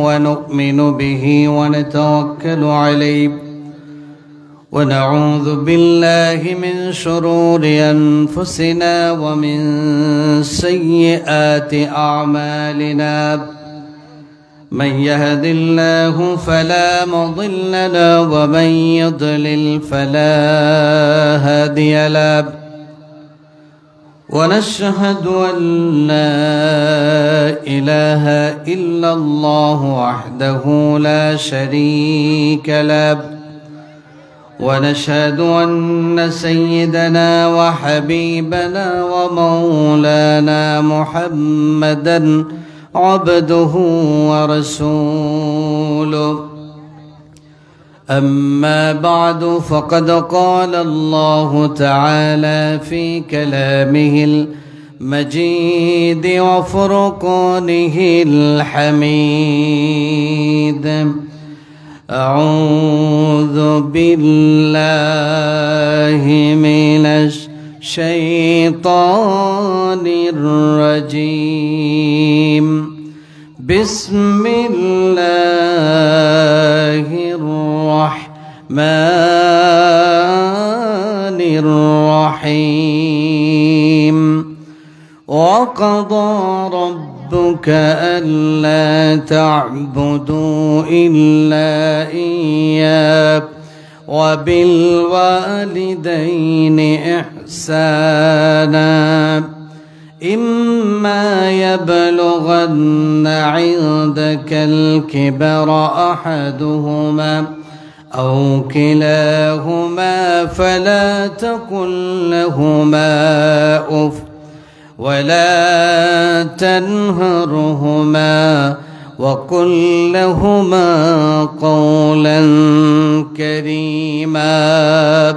ونؤمن به ونتوكل عليه ونعوذ بالله من شرور أنفسنا ومن سيئات أعمالنا من يهد الله فلا مضل له ومن يضلل فلا هادي له ونشهد أن لا إله إلا الله وحده لا شريك له ونشهد أن سيدنا وحبيبنا ومولانا محمدا عبده ورسوله أما بعد فقد قال الله تعالى في كلامه المجيد وفرقانه الحميد أعوذ بالله من الشيطان الرجيم بسم الله الرحمن الرحيم وقضى ربك ألا تعبدوا إلا إياه وبالوالدين إحسانا إما يبلغن عندك الكبر أحدهما أو كلاهما فلا تقل لهما أف ولا تنهرهما وقل لهما قولا كريما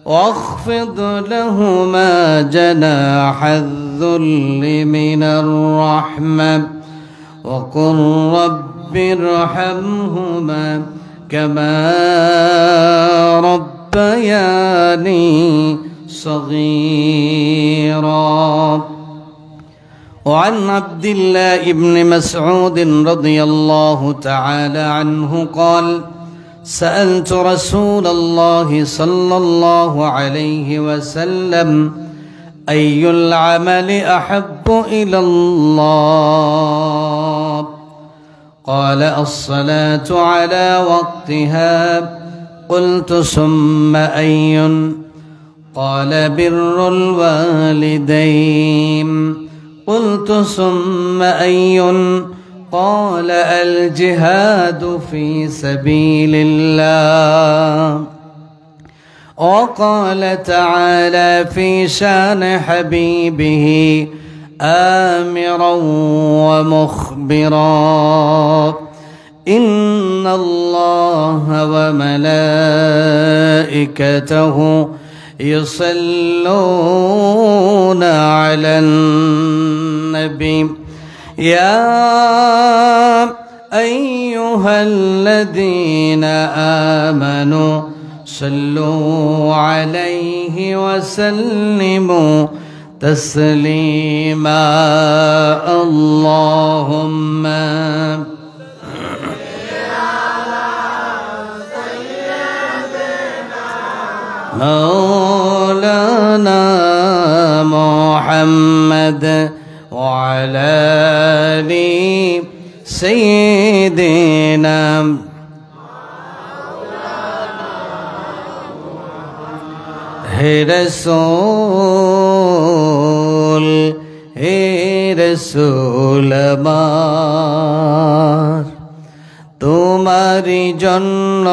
واخفض لهما جناح الذل من الرحمة وقل رب ارحمهما كما ربياني صغيرا. وعن عبد الله بن مسعود رضي الله تعالى عنه قال سألت رسول الله صلى الله عليه وسلم أي العمل أحب إلى الله قال الصلاة على وقتها قلت ثم أي قال بر الوالدين قلت ثم أي قال الجهاد في سبيل الله. وقال تعالى في شان حبيبه آمرا ومخبرا إن الله وملائكته يصلون على النبي يا أيها الذين آمنوا صلوا عليه وسلموا تسليما اللهم مولانا محمد وعلى آل سيدنا हे रसूल আমার তোমারি জন্য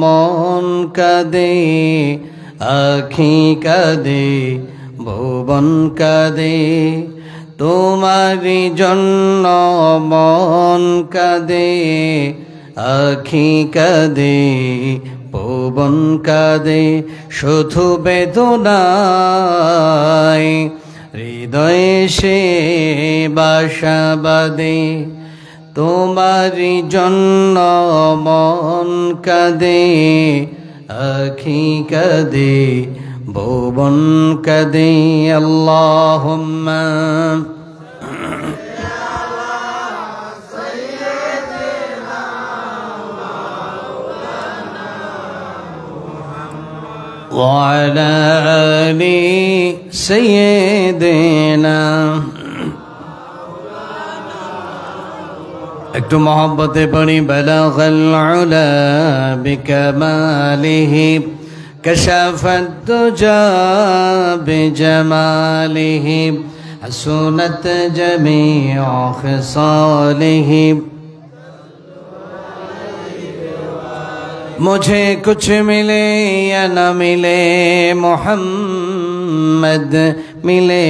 মন কাঁদে আখি কাঁদে ভুবন কাঁদে তোমারি জন্য মন কাঁদে আখি কাঁদে ভুবন কাঁদে শুধু বেদনায় হৃদয়ে সে বাসা বাঁধে তোমারি জন্য মন কাঁদে আখি কাঁদে ভুবন কাঁদে আল্লাহুম্মা وعلى آل سيدنا একটু মহব্বতে পড়ি বালাগাল উলা বিকামালিহি কাশাফাত দুজা বিজামালিহি হাসুনাত জামিউ খিসালিহি मुझे कुछ मिले या न मिले मोहम्मद मिले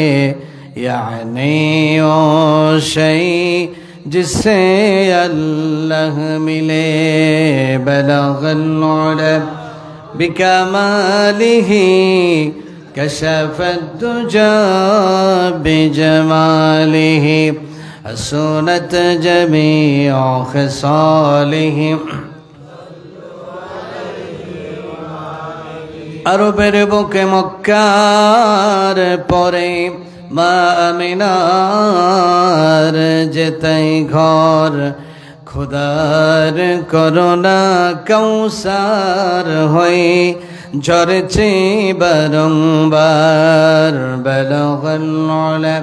यानी ओ शई जिससे अल्लाह मिले बलगल उला बिकमालिही कशफत दुजा बिजमालिही हसनत जमीउ खिसालिही अरबेर बुके मक्कार परे मा आमिनार जेताई घर खुदार करुणा कौसार होई झरछे बारंबार बलगल उला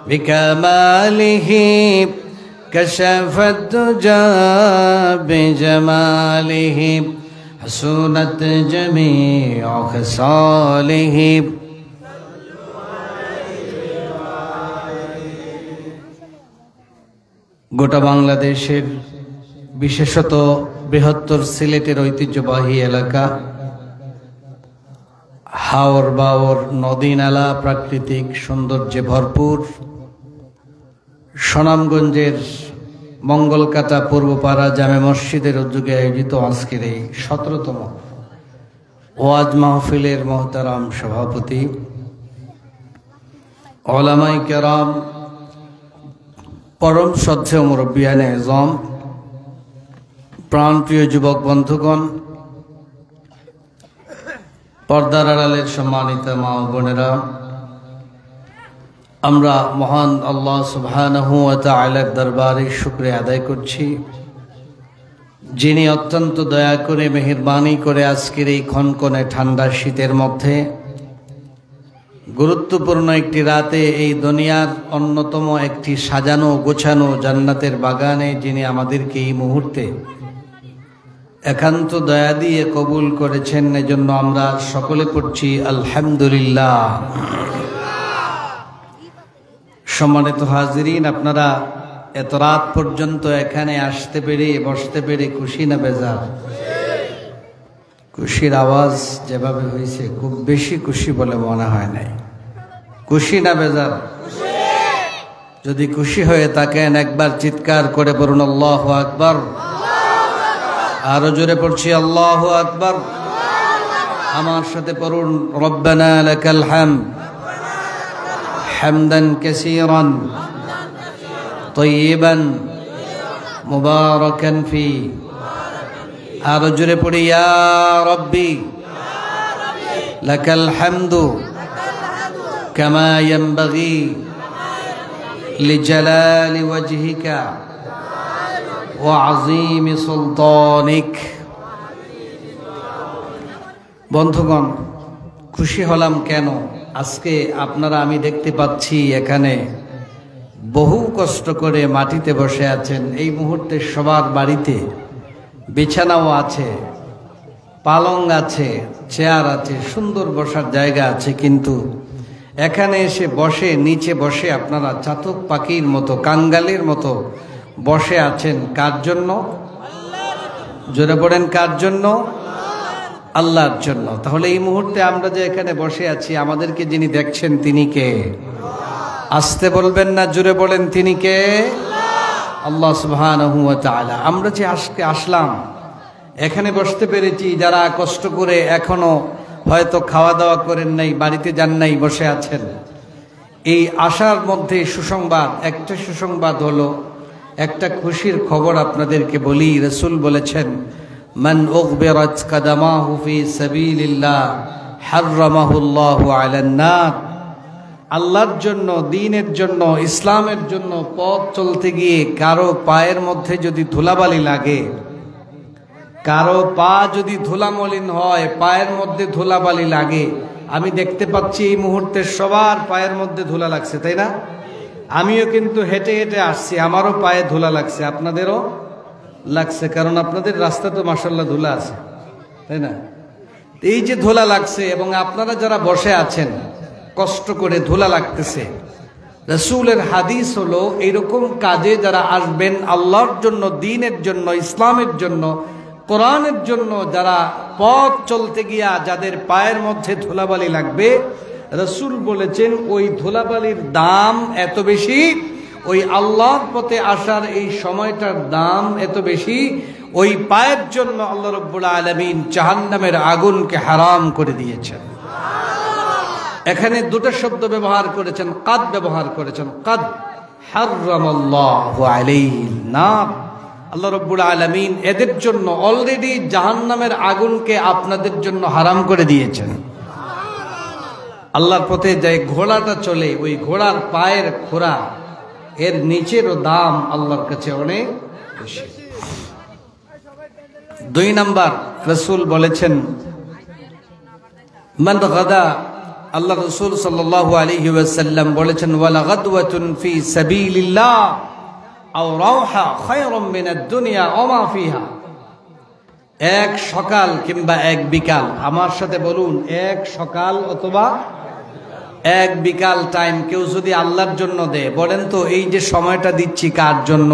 बिकमालिही कशफत दुजा बिजमालिही हसूनत जमीउ खिसालिही গোটা বাংলাদেশের বিশেষত বৃহত্তর সিলেটের ঐতিহ্যবাহী এলাকা হাওর বাওর নদী নালা প্রাকৃতিক সৌন্দর্যে ভরপুর সুনামগঞ্জের মঙ্গলকাটা পূর্বপাড়া জামে মসজিদের উদ্যোগে আয়োজিত আজকের এই 17তম ওয়াজ মাহফিলের মোহতারাম সভাপতি উলামায়ে কেরাম পরম শ্রদ্ধেয় মুরব্বিয়ানে আযম প্রাণপ্রিয় যুবক বন্ধুগণ পর্দার আড়ালের সম্মানিত মা ও বোনেরা আমরা মহান আল্লাহ সুবহানাহু ওয়া তাআলার দরবারে শুকরিয়া আদায় করছি যিনি অত্যন্ত দয়া করে মেহেরবানি করে আজকের এই খনখনে ঠান্ডা শীতের মধ্যে গুরুত্বপূর্ণ একটি রাতে এই দুনিয়ার অন্যতম একটি সাজানো গোছানো জান্নাতের বাগানে যিনি আমাদেরকে এই মুহূর্তে একান্ত দয়া দিয়ে কবুল করেছেন এজন্য আমরা সকলে পড়ছি আলহামদুলিল্লাহ। সম্মানিত হাজিরিন, আপনারা এত রাত পর্যন্ত এখানে আসতে পেরে বসতে পেরে খুশি না বেজার? খুশির আওয়াজ যেভাবে হয়েছে খুব বেশি খুশি বলে মনে হয় নাই। খুশি না বেজার? যদি খুশি হয়ে থাকেন একবার চিৎকার করে পড়ুন আল্লাহু আকবার। আরো জোরে পড়ছি আল্লাহু আকবার। আমার সাথে পড়ুন রব্বানা লাকাল হামদ হামদান কাসীরান তয়্যিবান মুবারাকান ফি। আরো জোরে পড়ি ইয়া রব্বি লাকাল হামদু কামা ইয়ানবাগি লিজালালি ওয়াজহিকা ওয়া আযীমি সুলতানিক। বন্ধুগণ, খুশি হলাম কেন? আজকে আপনারা আমি দেখতে পাচ্ছি এখানে বহু কষ্ট করে মাটিতে বসে আছেন। এই মুহূর্তে সবার বাড়িতে বিছানাও আছে, পালং আছে, চেয়ার আছে, সুন্দর বসার জায়গা আছে, কিন্তু এখানে এসে বসে নিচে বসে আপনারা চাতক পাখির মতো কাঙ্গালের মতো বসে আছেন। কার জন্য? জোরে পড়েন, কার জন্য? আল্লাহর জন্য। তাহলে এই মুহূর্তে আমরা যে এখানে বসে আছি, আমাদেরকে যিনি দেখছেন তিনি কে? আসতে বলবেন না, জোরে বলেন তিনি কে? আল্লাহ সুবহানাহু ওয়া তাআলা। আমরা যে আজকে আসলাম, এখানে বসতে পেরেছি, যারা কষ্ট করে এখনো হয়তো খাওয়া দাওয়া করেন নাই, বাড়িতে যান নাই, বসে আছেন, এই আশার মধ্যে সুসংবাদ, একটা সুসংবাদ হলো, একটা খুশির খবর আপনাদেরকে বলি। রাসূল বলেছেন, মান উগবিরাত কাদামাহু ফি সাবিলিল্লাহ হাররামাহুল্লাহু আলান নার। আল্লাহর জন্য, দ্বীনের জন্য, ইসলামের জন্য পথ চলতে গিয়ে কারো পায়ের মধ্যে যদি ধুলাবালি লাগে, কারো পা যদি ধুলামলিন হয়, পায়ের মধ্যে ধুলাবালি লাগে, আমি দেখতে পাচ্ছি এই মুহূর্তে সবার পায়ের মধ্যে ধুলা লাগছে, তাই না? আমিও কিন্তু হেঁটে হেঁটে আসছি, আমারও পায়ে ধুলা লাগছে, আপনাদেরও লাগছে, কারণ আপনাদের রাস্তা তো মাশাআল্লাহ ধুলা আছে, তাই না? এই যে ধুলা লাগছে এবং আপনারা যারা বসে আছেন কষ্ট করে ধুলা লাগতেছে, রাসূলের হাদিস হলো এইরকম কাজে যারা আসবেন আল্লাহর জন্য, দ্বীনের জন্য, ইসলামের জন্য, কোরআনের জন্য, যারা পথ চলতে গিয়া যাদের পায়ের মধ্যে ধুলাবালি লাগবে, রাসূল বলেছেন ওই ধুলাবালির দাম এত বেশি, ওই আল্লাহর পথে আসার এই সময়টার দাম এত বেশি, ওই পায়ের জন্য আল্লাহ রাব্বুল আলামিন জাহান্নামের আগুনকে হারাম করে দিয়েছেন। এখানে দুটো শব্দ ব্যবহার করেছেন, কাদ ব্যবহার করেছেন, কাদ হারামাল্লাহু আলাইহিন নার। আল্লাহ রাব্বুল আলামিন এদের জন্য অলরেডি জাহান্নামের আগুনকে আপনাদের জন্য হারাম করে দিয়েছেন। আল্লাহর পথে যে ঘোড়াটা চলে, ওই ঘোড়ার পায়ের খোরা, এর নিচেরও দাম আল্লাহর কাছে অনেক বেশি। 2 নাম্বার, রাসূল বলেছেন মান গাদা, আল্লাহ রাসূল সাল্লাল্লাহু আলাইহি ওয়াসাল্লাম বলেছেন ওয়ালা গাদওয়াতুন ফি সাবিলিল্লাহ আও রাওহা খায়রুম মিনাদ দুনিয়া ওয়া মা ফিহা। এক সকাল কিংবা এক বিকাল, আমার সাথে বলুন, এক সকাল অথবা এক বিকাল টাইম কেউ যদি আল্লাহর জন্য দেয়, বলেন তো এই যে সময়টা দিচ্ছি কার জন্য?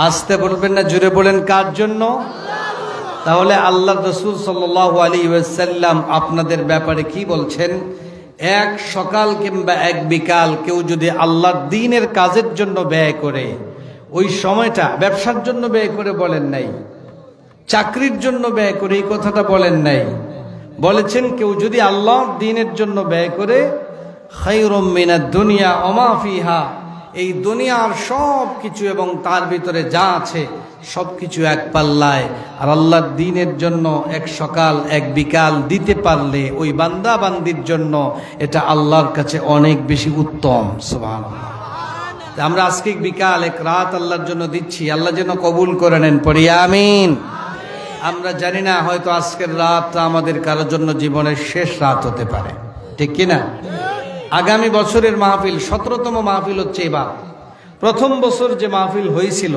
আসতে বলবেন না, জোরে বলেন, কার জন্য? তাহলে আল্লাহ রাসূল সাল্লাল্লাহু আলাইহি ওয়াসাল্লাম আপনাদের ব্যাপারে কি বলছেন? এক সকাল কিংবা এক বিকাল কেউ যদি আল্লাহর দ্বীনের কাজের জন্য ব্যয় করে, ওই সময়টা ব্যবসার জন্য ব্যয় করে বলেন নাই, চাকরির জন্য ব্যয় করে এই কথাটা বলেন নাই, বলেছেন কেউ যদি আল্লাহর দ্বীনের জন্য ব্যয় করে, খায়রুম মিনাদ দুনিয়া ওয়া মা ফিহা, এই দুনিয়ার সব কিছু এবং তার ভিতরে যা আছে সবকিছু এক পাল্লায়, আর আল্লাহর দ্বীনের জন্য এক সকাল এক বিকাল দিতে পারলে ওই বান্দা বান্দির জন্য এটা আল্লাহর কাছে অনেক বেশি উত্তম। সুবহানাল্লাহ। আমরা আজকে বিকাল এক রাত আল্লাহর জন্য দিচ্ছি, আল্লাহ যেন কবুল করে নেন, পড়ি আমিন। আমরা জানি না, হয়তো আজকের রাতটা আমাদের কারোর জন্য জীবনের শেষ রাত হতে পারে, ঠিক কিনা? আগামী বছরের মাহফিল 17তম মাহফিল হচ্ছে এবার। প্রথম বছর যে মাহফিল হয়েছিল,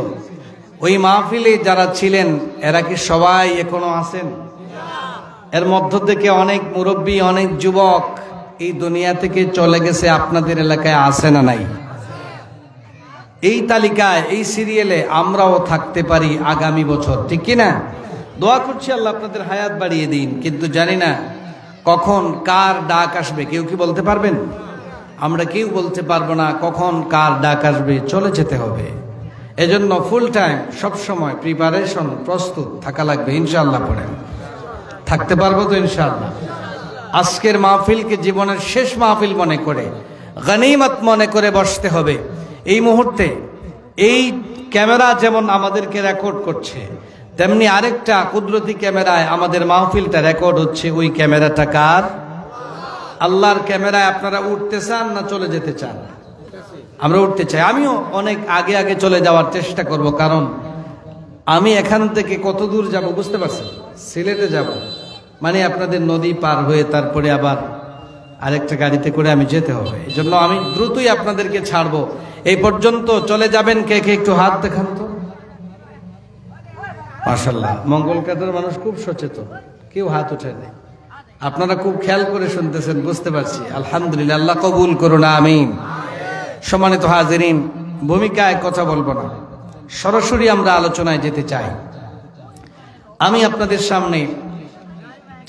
ওই মাহফিলে যারা ছিলেন এরা কি সবাই এখনো আছেন? এর মধ্য থেকে অনেক মুরব্বী, অনেক যুবক এই দুনিয়া থেকে চলে গেছে, আপনাদের এলাকায় আছে না নাই? এই তালিকায়, এই সিরিয়ালে আমরাও থাকতে পারি আগামী বছর, ঠিক কিনা? দোয়া করছি আল্লাহ আপনাদের হায়াত বাড়িয়ে দিন, কিন্তু জানি না কখন কার ডাক আসবে। কেউ কি বলতে পারবেন? আমরা কেউ বলতে পারবো না কখন কার ডাক আসবে, চলে যেতে হবে। এজন্য ফুল টাইম সবসময় প্রিপারেশন, প্রস্তুত থাকা লাগবে। ইনশাআল্লাহ পড়েন, থাকতে পারবো তো ইনশাআল্লাহ? আজকের মাহফিলকে জীবনের শেষ মাহফিল মনে করে, গনিমত মনে করে বসতে হবে। এই মুহূর্তে এই ক্যামেরা যেমন আমাদেরকে রেকর্ড করছে, তেমনি আরেকটা কুদরতি ক্যামেরায় আমাদের মাহফিলটা রেকর্ড হচ্ছে। ওই ক্যামেরাটা কার? আল্লাহর ক্যামেরায়। আপনারা উঠতে চান না চলে যেতে চান? আমরা উঠতে চাই। আমিও অনেক আগে আগে চলে যাওয়ার চেষ্টা করব, কারণ আমি এখান থেকে কত দূর যাব বুঝতে পারছেন? সিলেটে যাব, মানে আপনাদের নদী পার হয়ে তারপরে আবার আরেকটা গাড়িতে করে আমি যেতে হবে। এই জন্য আমি দ্রুতই আপনাদেরকে ছাড়বো। এই পর্যন্ত চলে যাবেন কে কে? একটু হাত দেখান তো। মাশাআল্লাহ, মঙ্গলকাটার মানুষ খুব সচেতন, কেউ হাত উঠে নেই। আপনারা খুব খেয়াল করে শুনতেছেন, বুঝতে পারছি। আলহামদুলিল্লাহ, আল্লাহ কবুল করুন, আমিন। সম্মানিত হাজিরিন, ভূমিকায় কথা বলবো না, সরাসরি আমরা আলোচনায় যেতে চাই। আমি আপনাদের সামনে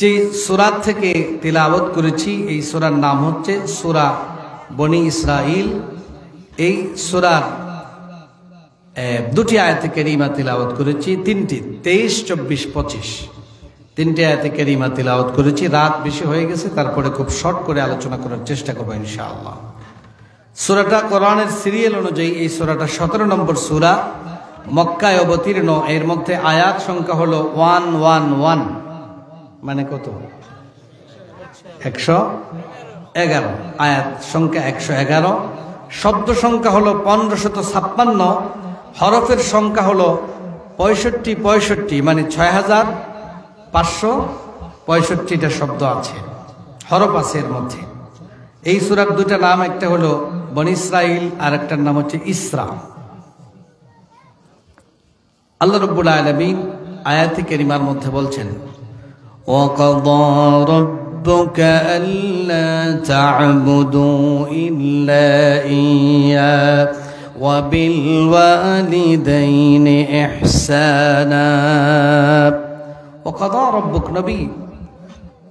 যে সূরা থেকে তিলাওয়াত করেছি, এই সূরার নাম হচ্ছে সূরা বনি ইসরাইল। এই সূরার দুটি আয়াতে কারিমা তিলাওয়াত করেছি, তিনটি, 23, 24, 25, তিনটি আয়াতে কারিমা তিলাওয়াত করেছি। রাত বেশি হয়ে গেছে, তারপরে খুব শর্ট করে আলোচনা করার চেষ্টা করবো ইনশাআল্লাহ। সূরাটা কোরআনের সিরিয়াল অনুযায়ী এই সূরাটা 17 নম্বর সূরা, মক্কায় অবতীর্ণ। এর মধ্যে আয়াত সংখ্যা হলো 111, মানে কত? 111। আয়াত সংখ্যা 111, শব্দ সংখ্যা হলো 1556, হরফের সংখ্যা হলো 65 মানে 6565টা শব্দ আছে, হরফ আছে এর মধ্যে। এই সূরার দুটা নাম, একটা হলো বনী ইসরাইল আর একটার নাম হচ্ছে ইসরা। আল্লাহ রাব্বুল আলামিন আয়াতে কারিমার মধ্যে বলছেন, ওয়াকাদা রাব্বুকা আল্লা তা'বুদু ইল্লা ইয়্যা ওয়া বিল ওয়ালিদাইনি ইহসানা। ওয়াকাদা রাব্বুক, নবী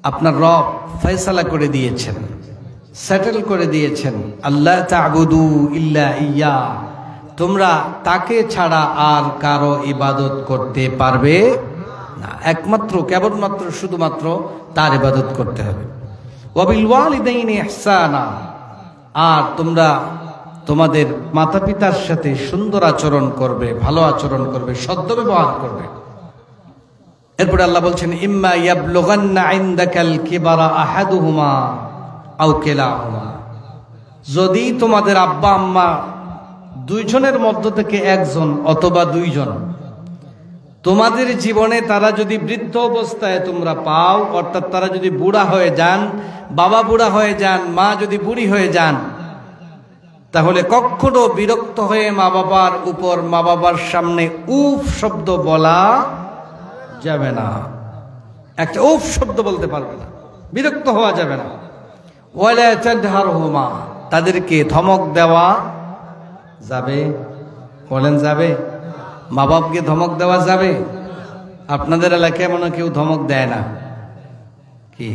আপনার রব ফয়সালা করে দিয়েছেন, সেটেল করে দিয়েছেন, আল্লাহ তা'বুদু ইল্লা ইয়্যা, তোমরা তাকে ছাড়া আর কারো ইবাদত করতে পারবে না, একমাত্র কেবলমাত্র শুধুমাত্র তার ইবাদত করতে হবে। ওয়া বিল ওয়ালিদাইনি ইহসানা, আর তোমরা তোমাদের মাতা পিতার সাথে সুন্দর আচরণ করবে, ভালো আচরণ করবে, সদ্ব্যবহার করবে। এরপরে আল্লাহ বলছেন, ইম্মা ইয়াবলুগান্না ইনদাকাল কিবারা আহাদুহুমা আও কিলাহুমা, যদি তোমাদের আব্বা আম্মা দুইজনের মধ্য থেকে একজন অথবা দুইজন তোমাদের জীবনে তারা যদি বৃদ্ধ অবস্থায় তোমরা পাও, অর্থাৎ তারা যদি বুড়া হয়ে যান, বাবা বুড়া হয়ে যান, মা যদি বুড়ি হয়ে যান, তাহলে কখনো বিরক্ত হয়ে মা বাবার উপর, মা বাবার সামনে উফ শব্দ বলা যাবে না। একটা উফ শব্দ বলতে পারবে না, বিরক্ত হওয়া যাবে না। ওয়ালা তানহারহুমা, তাদেরকে ধমক দেওয়া যাবে? বলেন যাবে? মা বাপকে ধমক দেওয়া যাবে? আপনাদের এলাকায় মনে কেউ ধমক দেয় না? কি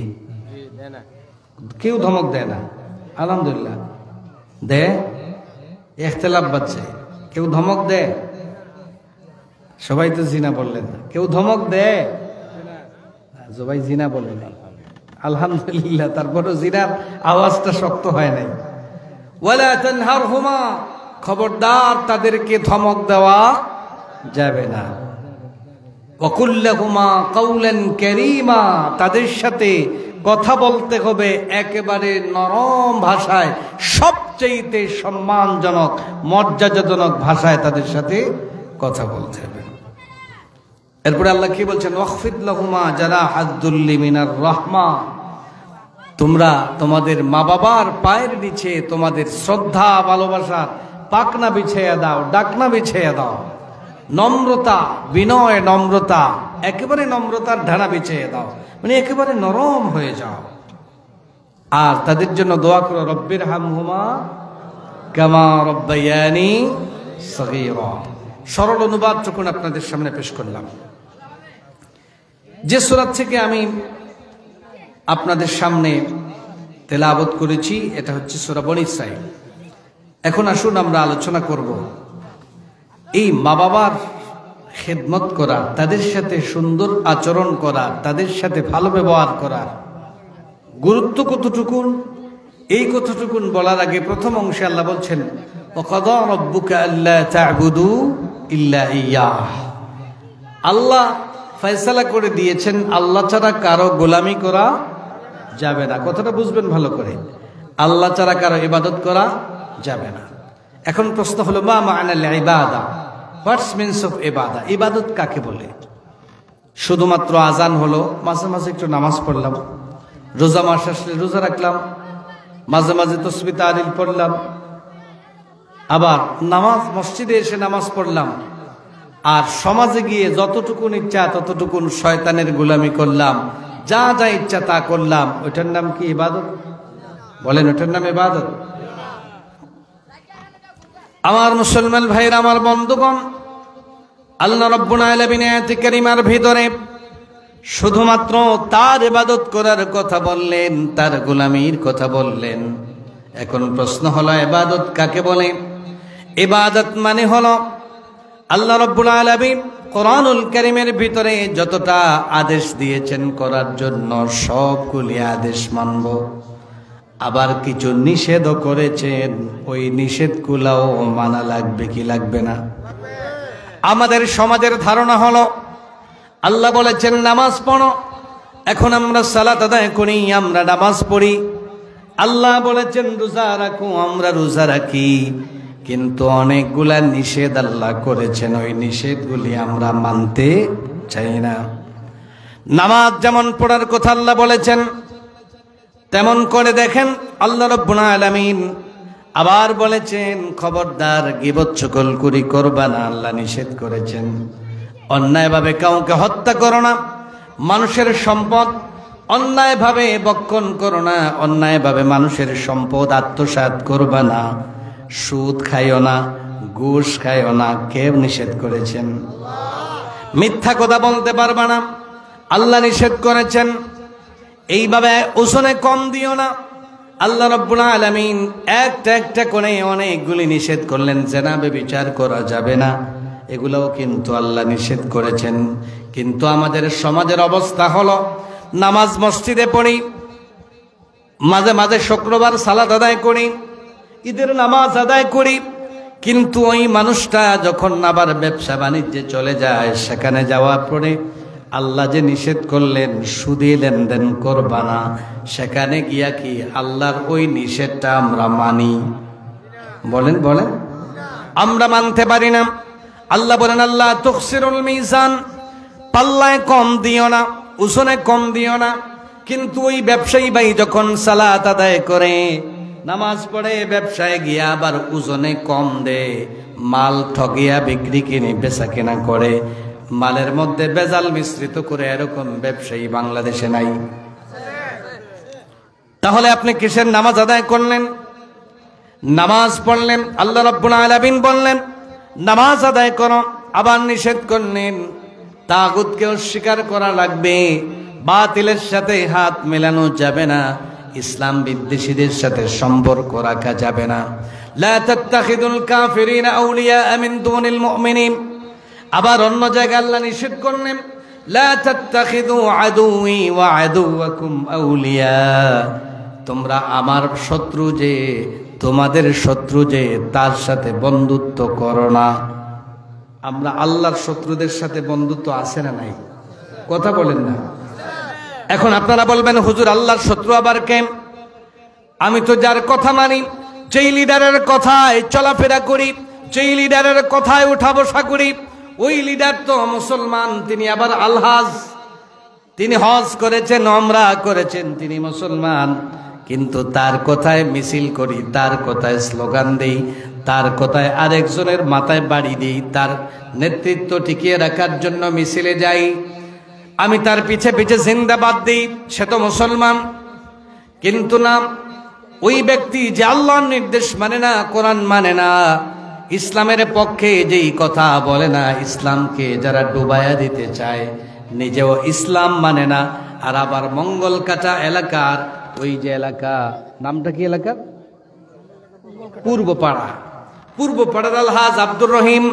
কেউ ধমক দেয় না? আলহামদুলিল্লাহ। দেয়? ইখতিলাফ বাচ্চা। কেউ ধমক দেয়? সবাই তো জিনা বললেন না। কেউ ধমক দেয়? সবাই জিনা বললেন আলহামদুলিল্লাহ। তারপরও জিনার আওয়াজটা শক্ত হয় নাই। ওয়ালা তানহারহুমা, খবরদার তাদেরকে ধমক দেওয়া যাবে না। ওয়াকুল লাহুমা কাওলান কারীমা, তাদের সাথে কথা বলতে হবে একেবারে নরম ভাষায়, সবচেয়ে সম্মানজনক মর্যাদাজনক ভাষায় তাদের সাথে কথা বলতে হবে। এরপরে আল্লাহ কি বলছেন, ওয়াখফিদ লাহুমা জানাহাদ যুল্লি মিনার রাহমা, তোমরা তোমাদের মা বাবার পায়ের নিচে তোমাদের শ্রদ্ধা ভালোবাসার পাকনা বিছাইয়া দাও, ডাকনা বিছাইয়া দাও। নম্রতা, বিনয়, নম্রতা, একেবারে নম্রতার ঢানা বিছাইয়া দাও, মানে একেবারে নরম হয়ে যাও। আর তাদের জন্য দোয়া করো, রব্বির হামহুমা কামা রব্বায়ানি সগীরা। সরল অনুবাদ যখন আপনাদের সামনে পেশ করলাম, যে সূরা থেকে আমি আপনাদের সামনে তেলাওয়াত করেছি, এটা হচ্ছে সূরা বনী ইসরাঈল। এখন আসুন আমরা আলোচনা করব এই মা বাবার খেদমত করা, তাদের সাথে সুন্দর আচরণ করা, তাদের সাথে ভালো ব্যবহার করার গুরুত্ব কতটুকুন। এই কতটুকুন বলার আগে প্রথম অংশে আল্লাহ বলছেন, ওয়াকাদা রাব্বুকা আল্লা তা'বুদু ইল্লা ইয়্যাহ, আল্লাহ ফয়সালা করে দিয়েছেন আল্লাহ ছাড়া কারো গোলামি করা যাবে না। কথাটা বুঝবেন ভালো করে, আল্লাহ ছাড়া কারো ইবাদত করা যাবে না। এখন প্রশ্ন হলো, মা মা'নাল ইবাদা, হোয়াটস মিনস অফ ইবাদা? ইবাদত কাকে বলে? শুধুমাত্র আজান হলো, মাঝে মাঝে একটু নামাজ পড়লাম, রোজা মাস আসলে রোজা রাখলাম, মাঝে মাঝে তাসবিহ তাহলিল পড়লাম, আবার নামাজ মসজিদে এসে নামাজ পড়লাম, আর সমাজে গিয়ে যতটুকুন ইচ্ছা ততটুকুন শয়তানের গোলামি করলাম, যা যা ইচ্ছা তা করলাম, ওইটার নাম কি ইবাদত? বলেন, ওইটার নাম ইবাদত? আমার মুসলমান ভাইরা, আমার বন্ধুগণ, আল্লাহ রাব্বুল আলামিন আয়াতে কারিমার ভিতরে শুধুমাত্র তার ইবাদত করার কথা বললেন, তার গোলামির কথা বললেন। এখন প্রশ্ন হলো, ইবাদত কাকে বলে? ইবাদত মানে হলো আল্লাহ রাব্বুল আলামিন কোরআনুল কারীমের ভিতরে যতটা আদেশ দিয়েছেন করার জন্য সবগুলি আদেশ মানব, আবার কিছু নিষেধও করেছেন, ওই নিষেধগুলোও মানা লাগবে কি লাগবে না? আমাদের সমাজের ধারণা হলো আল্লাহ বলেছেন নামাজ পড়ো, এখন আমরা সালাত আদায় করি, আমরা নামাজ পড়ি। আল্লাহ বলেছেন রোজা রাখো, আমরা রোজা রাখি। কিন্তু অনেকগুলা নিষেধ আল্লাহ করেছেন, ওই নিষেধগুলি আমরা মানতে চাই না। নামাজ যেমন পড়ার কথা আল্লাহ বলেছেন, তেমন করে দেখেন আল্লাহ রাব্বুল আলামিন আবার বলেছেন, খবরদার গীবত চুগলখুরি করবা না, আল্লাহ নিষেধ করেছেন। অন্যায়ভাবে কাউকে হত্যা করো না, মানুষের সম্পদ অন্যায়ভাবে ভক্ষণ করো না, অন্যায়ভাবে মানুষের সম্পদ আত্মসাৎ করবা না, সুদ খাইও না, ঘুষ খাইও না, কেউ নিষেধ করেছেন। মিথ্যা কথা বলতে পারবা না, আল্লাহ নিষেধ করেছেন। এইভাবে ওজনে কম দিও না, আল্লাহ রাব্বুল আলামিন একটা একটা করে অনেকগুলি নিষেধ করলেন। জেনা ব্যভিচার করা যাবে না, এগুলোও কিন্তু আল্লাহ নিষেধ করেছেন। কিন্তু আমাদের সমাজের অবস্থা হলো, নামাজ মসজিদে পড়ি, মাঝে মাঝে শুক্রবার সালাত আদায় করি, ঈদের নামাজ আদায় করি, কিন্তু ওই মানুষটা যখন আবার ব্যবসা বাণিজ্যে চলে যায়, সেখানে যাওয়ার পরে আল্লাহ যে নিষেধ করলেন সুদে লেনদেন করবা না, সেখানে গিয়া কি আল্লাহর ওই নিষেধটা আমরা মানি? বলেন বলেন, আমরা মানতে পারি না। আল্লাহ বলেন, আল্লাহ তুখসিরুল মিজান, পাল্লায় কম দিও না, ওজনে কম দিও না। কিন্তু ওই ব্যবসায়ী ভাই যখন সালাত আদায় করে, নামাজ পড়ে, ব্যবসায় গিয়া আবার ওজনে কম দে, মাল ঠগিয়া বিক্রি কিনে বেচা কেনা করে, মালের মধ্যে ভেজাল মিশ্রিত করে, এরকম ব্যবসায়ী বাংলাদেশে নাই। তাহলে আপনি কিসের নামাজ আদায় করলেন? নামাজ পড়লেন, আল্লাহ রাব্বুল আলামিন বললেন নামাজ আদায় করো, আবার নিষেধ করলেন তাগুতকে অস্বীকার করা লাগবে, বাতিলের সাথে হাত মেলানো যাবে না, ইসলাম বিদ্বেষীদের সাথে সম্পর্ক রাখা যাবে না। লা তাত্তাখিদুল কাফিরিনা আউলিয়া মিন দুনিল মুমিনিন। আবার অন্য জায়গায় আল্লাহ নিষেধ করলেন, লা তাত্তাখিদু আদুই ওয়া আদুওয়াকুম আউলিয়া। তোমরা আমার শত্রু যে, তোমাদের শত্রু যে, তার সাথে বন্ধুত্ব করো না। আমরা আল্লাহর শত্রুদের সাথে বন্ধুত্ব আছে না নাই? কথা বলেন না। এখন আপনারা বলবেন, হুজুর আল্লাহর শত্রু আবার কে? আমি তো যার কথা মানি, যেই লিডারের কথায় চলাফেরা করি, যেই লিডারের কথায় উঠা বসা করি, ওই লিডার তো মুসলমান, তিনি আবার আলহাজ, তিনি হজ করেছেন, উমরা করেছেন, তিনি মুসলমান। কিন্তু তার কথায় মিছিল করি, তার কথায় স্লোগান দেই, তার কথায় আরেকজনের মাথায় বাড়ি দিই, তার নেতৃত্ব টিকিয়ে রাখার জন্য মিছিলে যাই, আমি তার পিছে পিছে জিন্দাবাদ দিই, সে তো মুসলমান। কিন্তু না, ওই ব্যক্তি যে আল্লাহর নির্দেশ মানে না, কোরআন মানে না, ইসলামের পক্ষে যেই কথা বলে না, ইসলামকে যারা ডুবাইয়া দিতে চায়, নিজেও ইসলাম মানে না, আর আবার মঙ্গলকাটা এলাকার ওই যে এলাকা, নামটা কি এলাকা? পূর্বপাড়া, পূর্বপাড়ার আলহাজ আব্দুর রহিম,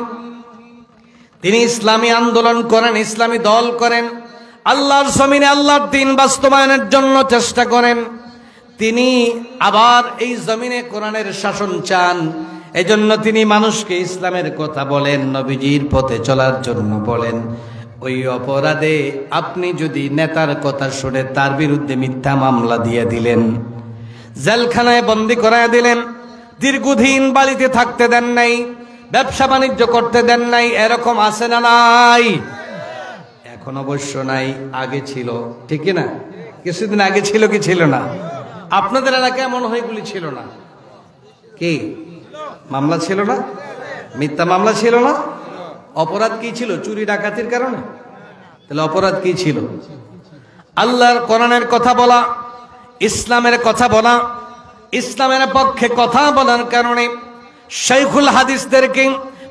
তিনি ইসলামী আন্দোলন করেন, ইসলামী দল করেন, আল্লাহর জমিনে আল্লাহর দ্বীন বাস্তবায়নের জন্য চেষ্টা করেন। তিনি আবার এই জমিনে কোরআনের শাসন চান, এজন্য তিনি মানুষকে ইসলামের কথা বলেন, নবীজির পথে চলার জন্য বলেন। ওই অপরাধে আপনি যদি নেতার কথা শুনে তার বিরুদ্ধে মিথ্যা মামলা দিয়ে দিলেন, জেলখানায় বন্দী করায় দিলেন, দীর্ঘদিন বাড়িতে থাকতে দেন নাই, ব্যবসা বাণিজ্য করতে দেন নাই, এরকম আছে না নাই? এখন অবশ্য নাই, আগে ছিল, ঠিক না? কিছুদিন আগে ছিল কি ছিল না? আপনাদের এলাকায় মনে হয় এগুলি ছিল না, কি মামলা ছিল না? মিথ্যা মামলা ছিল না? অপরাধ কি ছিল? চুরি ডাকাতির কারণে? তাহলে অপরাধ কি ছিল? আল্লাহর কোরআনের কথা বলা, ইসলামের কথা বলা, ইসলামের পক্ষে কথা বলার কারণে শাইখুল হাদিসদেরকে,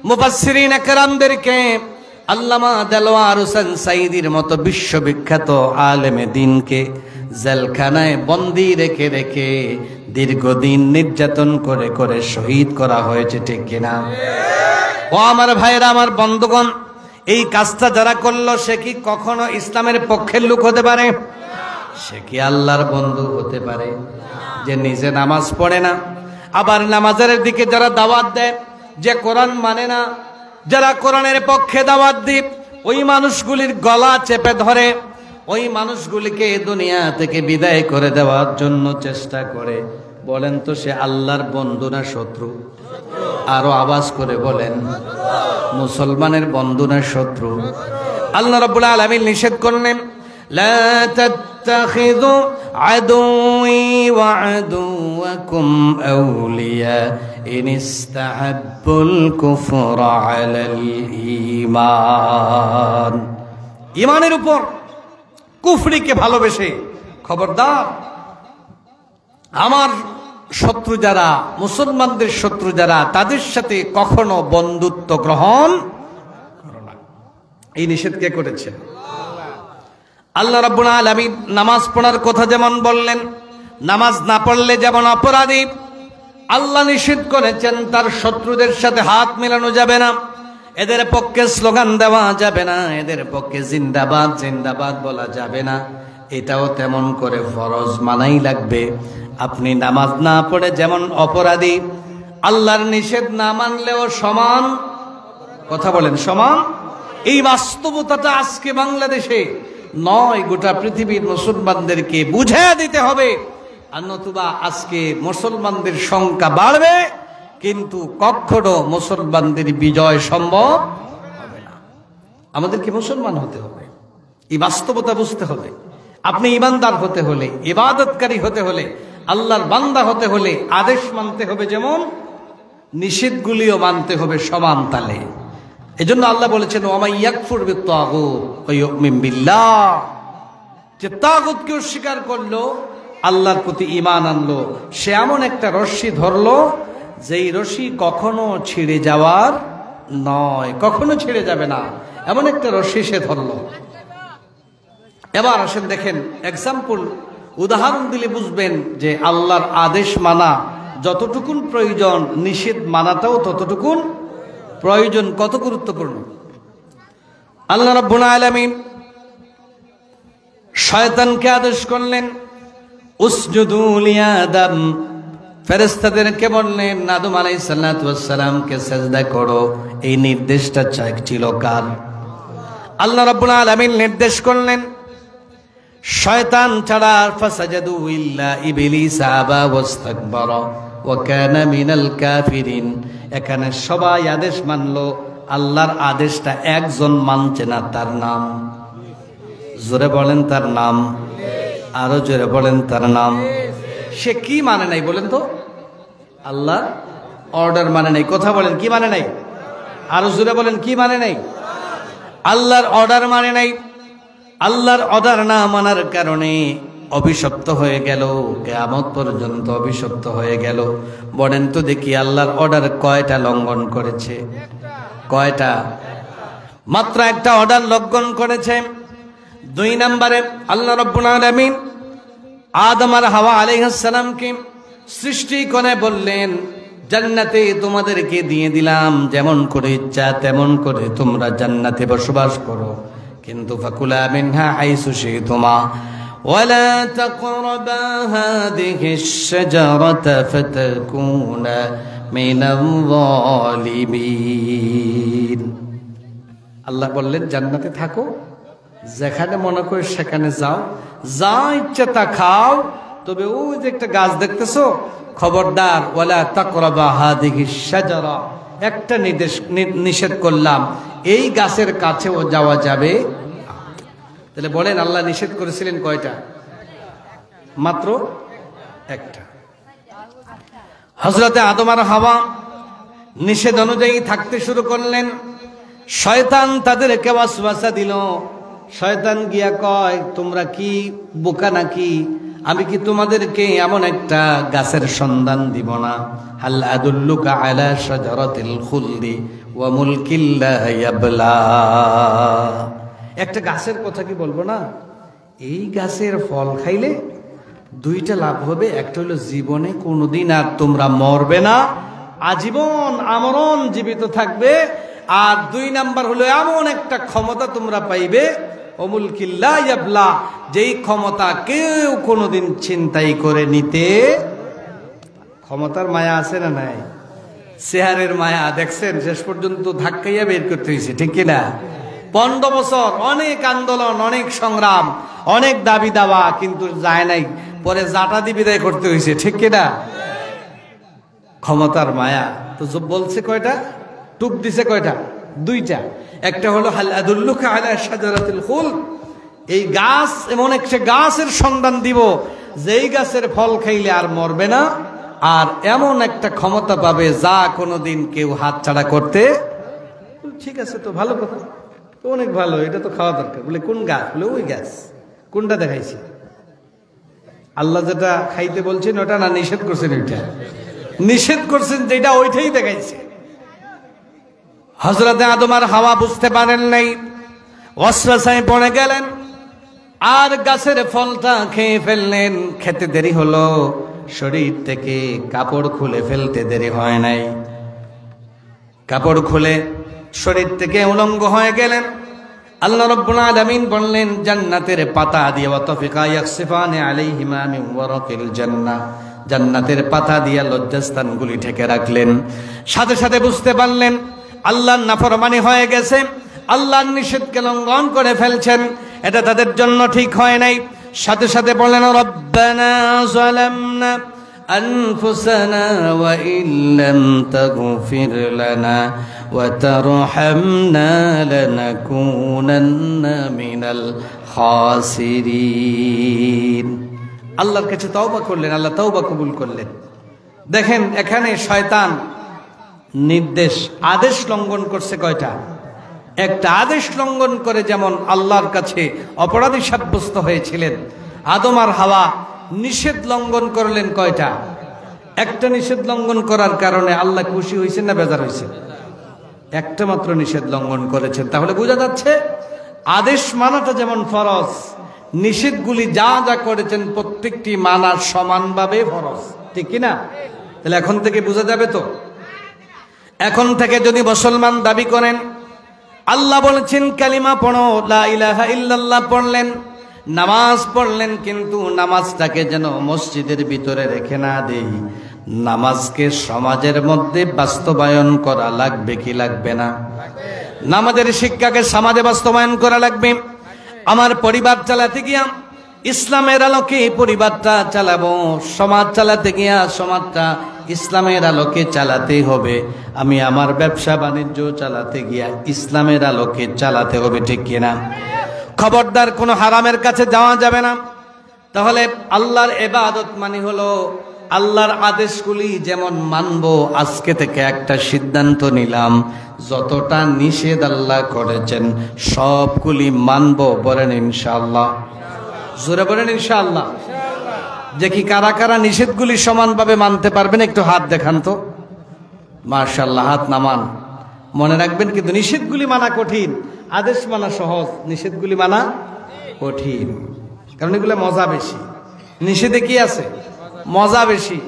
মুফাসসিরিন একরামদেরকে, আল্লামা দেলোয়ার হোসেন সাইদির মতো বিশ্ববিখ্যাত আলেমে দ্বীনকে জেলখানায় বন্দী রেখে রেখে দীর্ঘদিন নির্যাতন করে করে শহীদ করা হয়েছে, ঠিক কিনা? ও আমার ভাইয়েরা, আমার বন্ধুগণ, এই কাজটা যারা করলো, সে কি কখনো ইসলামের পক্ষের লোক হতে পারে? সে কি আল্লাহর বন্ধু হতে পারে? যে নিজে নামাজ পড়ে না, আবার নামাজের দিকে যারা দাওয়াত দেয়, যে কোরআন মানে না, যারা কোরআনের পক্ষে দাওয়াত দিই, ওই মানুষগুলির গলা চেপে ধরে, ওই মানুষগুলিকে দুনিয়া থেকে বিদায় করে দেওয়ার জন্য চেষ্টা করে, বলেন তো সে আল্লাহর বন্ধু না শত্রু? আরো আওয়াজ করে বলেন, মুসলমানের বন্ধু না শত্রু? আল্লাহ রাব্বুল আলামিন নিষেধ করলেন, লা তাত্তাখিযু আদুই ওয়া আদুওয়াকুম আউলিয়া ইন ইসতাহাব্বুল কুফরা আলাল ঈমান। ঈমানের উপর কুফরিকে ভালোবেসে, খবরদার আমার শত্রু যারা, মুসলমানদের শত্রু যারা, তাদের সাথে কখনো বন্ধুত্ব গ্রহণ করো না। এই নিষেধ কে করেছে? আল্লাহ রাব্বুল আলামিন নামাজ পড়ার কথা যেমন বললেন, নামাজ না পড়লে যেমন অপরাধী, আল্লাহ নিষেধ করেছেন তার শত্রুদের সাথে হাত মেলানো যাবে না, এদের পক্ষে স্লোগান দেওয়া যাবে না, এদের পক্ষে জিন্দাবাদ জিন্দাবাদ বলা যাবে না। এটাও তেমন করে ফরজ মানাই লাগবে। আপনি নামাজ না পড়ে যেমন অপরাধী, আল্লাহর নিষেধ না মানলেও সমান। কথা বলেন, সমান। এই বাস্তবতাটা আজকে বাংলাদেশে নয়, গোটা পৃথিবীর মুসলমানদেরকে বুঝিয়ে দিতে হবে। আর নতুবা আজকে মুসলমানদের সংখ্যা বাড়বে, কিন্তু কখনো মুসলমানদের বিজয় সম্ভব হবে না। আমাদেরকে মুসলমান হতে হবে, এই বাস্তবতা বুঝতে হবে। আপনি ইমানদার হতে হলে, ইবাদতকারী হতে হলে, আল্লাহর বান্দা হতে হলে আদেশ মানতে হবে যেমন, নিষেধগুলিও মানতে হবে সমান তালে। এজন্য আল্লাহ বলেছেন, ওয়া ইয়াকফুর বিত-তাগুত ওয়া ইউমিন বিল্লাহ, যে তাগুতকে অস্বীকার করলো, আল্লাহর প্রতি ঈমান আনলো, সে এমন একটা রশি ধরলো যেই রশি কখনো ছিঁড়ে যাওয়ার নয়, কখনো ছিঁড়ে যাবে না, এমন একটা রশি সে ধরলো। এবার আসেন দেখেন, এক্সাম্পল, উদাহরণ দিলে বুঝবেন যে আল্লাহর আদেশ মানা যতটুকুন প্রয়োজন, নিষেধ মানাটাও ততটুকুন প্রয়োজন। কত গুরুত্বপূর্ণ! আল্লাহ রাব্বুল আলামিন শয়তানকে আদেশ করলেন, উসজুদু লিআদম, ফেরেশতাদেরকে বললেন আদম আলাইহিস সালাতু ওয়াস সালামকে সিজদা করো। এই নির্দেশটা ছিল কার? আল্লাহ রাব্বুল আলামিন নির্দেশ করলেন। শয়তান ছাড়া ফাসাজাদু ইল্লা ইবলিস আবা ওয়াস্তাকবারা ওয়া কানা মিনাল কাফিরিন। এখানে সবাই আদেশ মানলো, আল্লাহর আদেশটা একজন মানছে না, তার নাম, জোরে বলেন তার নাম, আরো জোরে বলেন তার নাম। সে কি মানে নাই বলেন তো? আল্লাহর অর্ডার মানে নাই। কথা বলেন, কি মানে নাই? আরো জোরে বলেন, কি মানে নাই? আল্লাহর অর্ডার মানে নাই। আল্লাহর অর্ডার না মানার কারণে অভিশপ্ত হয়ে গেল, কিয়ামত পর্যন্ত অভিশপ্ত হয়ে গেল। বলেন তো দেখি, আল্লাহর অর্ডার কয়টা লঙ্ঘন করেছে? কয়টা? মাত্র একটা অর্ডার লঙ্ঘন করেছে। 2 নম্বরে আল্লাহ রাব্বুল আলামিন আদম আর হাওয়া আলাইহিস সালামকে সৃষ্টি করে বললেন, জান্নাতে তোমাদেরকে দিয়ে দিলাম, যেমন করে ইচ্ছা তেমন করে তোমরা জান্নাতে বসবাস করো, কিন্তু ফাকুলা মিনহা হাইসু শিতুমা ওয়ালা তাকরাবা হাযিহিশ শাজারাতা ফাতাকুনা মিনাল যালিমিন। আল্লাহ বললেন, জান্নাতে থাকো, যেখানে মনে করে সেখানে যাও, যা ইচ্ছা তা খাও, তবে ওই যে একটা গাছ দেখতেছো, খবরদার, ওয়ালা তাকরাবা হাযিহিশ শাজারা, একটা নিষেধ করলাম, এই গাছের কাছেও যাওয়া যাবে। তাহলে বলেন, আল্লাহ নিষেধ করেছিলেন কয়টা? মাত্র একটা। হযরতে আদম আর হাওয়া নিষেধ অনুযায়ী থাকতে শুরু করলেন। শয়তান তাদেরকে ওয়াসওয়াসা দিল। শয়তান গিয়া কয়, তোমরা কি বোকা নাকি? আমি কি তোমাদেরকে এমন একটা গাছের সন্ধান দিব না? হাল আদুল্লুকা আলা শাজারাতিল খুলদি ওয়া মুলকিল লা ইয়াবলা। একটা গাছের কথা কি বলবো না? এই গাছের ফল খাইলে 2টা লাভ হবে। একটা হলো জীবনে কোনোদিন আর তোমরা মরবে না, আজীবন আমরণ জীবিত থাকবে। আর 2 নাম্বার হলো এমন একটা ক্ষমতা তোমরা পাইবে, মুলকিল লা ইয়াবলা, যেই ক্ষমতা কেউ কোনোদিন ছিনতাই করে নিতে। ক্ষমতার মায়া আছে না নাই? চেহারের মায়া দেখছেন, শেষ পর্যন্ত ধাক্কাইয়া বের করতে হয়েছে, ঠিক কিনা? 15 বছর অনেক আন্দোলন, অনেক সংগ্রাম, অনেক দাবি দাওয়া, কিন্তু যায় নাই, পরে জাটা দিয়ে বিদায় করতে হয়েছে, ঠিক কিনা? ক্ষমতার মায়া। তো বলছে কয়টা, টুপ দিছে কয়টা, দুইটা। একটা হলো হাল আদুল্লুকা আলা শাজারাতিল খুলদ, এই গাছ এমন একটা গাছের সন্ধান দিব যেই গাছের ফল খাইলে আর মরবে না, আর এমন একটা ক্ষমতা পাবে যা কোনোদিন কেউ হাতছাড়া করতে। ঠিক আছে, তো ভালো কথা, তো অনেক ভালো, এটা তো খাওয়া দরকার। বলে কোন গাছ? বলে ওই গাছ। কোনটা দেখাইছে? আল্লাহ যেটা খাইতে বলছেন ওটা না, নিষেধ করছেন ওইটা? নিষেধ করছেন যেটা, ওইটাই দেখাইছে। হযরতে আদম আর হাওয়া বুঝতে পারেন নাই, ওয়াসওয়াসায় পড়ে গেলেন আর গাছের ফলটা খেয়ে ফেললেন। খেতে দেরি হলো, শরীর থেকে কাপড় খুলে ফেলতে দেরি হয় নাই। কাপড় খুলে শরীর থেকে উলঙ্গ হয়ে গেলেন। আল্লাহ রাব্বুল আলামিন বললেন জান্নাতের পাতা দিয়ে, ওয়াতাফিকা ইয়াকসিফানি আলাইহিমা মিন ওয়ারাকিল জান্নাহ, জান্নাতের পাতা দিয়ে লজ্জাস্থানগুলি ঢেকে রাখলেন। সাথে সাথে বুঝতে পারলেন আল্লাহর নাফরমানি হয়ে গেছে, আল্লাহর নিষেধকে লঙ্ঘন করে ফেলছেন, এটা তাদের জন্য ঠিক হয় নাই। সাথে সাথে বললেন রব্বানা যালামনা আনফুসানা ওয়া ইল্লাম তাগফির লানা ওয়া তারহামনা লানাকুনান্না মিনাল খাসিরিন। আল্লাহর কাছে তওবা করলেন, আল্লাহ তওবা কবুল করলেন। দেখেন এখানে শয়তান নির্দেশ, আদেশ লঙ্ঘন করছে কয়টা? একটা। আদেশ লঙ্ঘন করে যেমন আল্লাহর কাছে অপরাধী সাব্যস্ত হয়েছিলেন, আদম আর হাওয়া নিষেধ লঙ্ঘন করলেন কয়টা? একটা। নিষেধ লঙ্ঘন করার কারণে আল্লাহ খুশি হয়েছেন না বেজার হয়েছেন? একটা মাত্র নিষেধ লঙ্ঘন করেছেন। তাহলে বোঝা যাচ্ছে আদেশ মানাটা যেমন ফরজ, নিষেধগুলি যা যা করেছেন প্রত্যেকটি মানা সমানভাবে ফরজ, ঠিক কিনা? তাহলে এখন থেকে বোঝা যাবে তো। এখন থেকে যদি মুসলমান দাবি করেন, আল্লাহ বলেছেন কালিমা পড়ো, লা ইলাহা ইল্লাল্লাহ পড়লেন, নামাজ পড়লেন, কিন্তু নামাজটাকে যেন মসজিদের ভিতরে রেখে না দেই, নামাজকে সমাজের মধ্যে বাস্তবায়ন করা লাগবে কি লাগবে না? নামাজের শিক্ষাকে সমাজে বাস্তবায়ন করা লাগবে। আমার পরিবার চালাতে গিয়া ইসলামের আলোকে পরিবারটা চালাবো, সমাজ চালাতে গিয়া সমাজটা ইসলামের আলোকে চালাতে হবে। আমি আমার ব্যবসা বাণিজ্য চালাতে গিয়া ইসলামের আলোকে চালাতে হবে, ঠিক কিনা? খবরদার কোনো হারামের কাছে যাওয়া যাবে না। তাহলে আল্লাহর ইবাদত মানে হলো আল্লাহর আদেশগুলি যেমন মানবো, আজকে থেকে একটা সিদ্ধান্ত নিলাম, যতটা নিষেধ আল্লাহ করেছেন সবগুলি মানবো। বলেন ইনশাআল্লাহ, জোরে বলেন ইনশাআল্লাহ। দেখি কারা কারা নিষেধগুলি সমানভাবে মানতে পারবেন, একটু হাত দেখান তো। মাশাআল্লাহ, হাত নামান। মনে রাখবেন কিন্তু নিষেধগুলি মানা কঠিন, আদেশ মানা সহজ, নিষেধগুলি মানা কঠিন, কারণ এগুলো মজা বেশি। নিষেধে কি আছে? মজা বেশি।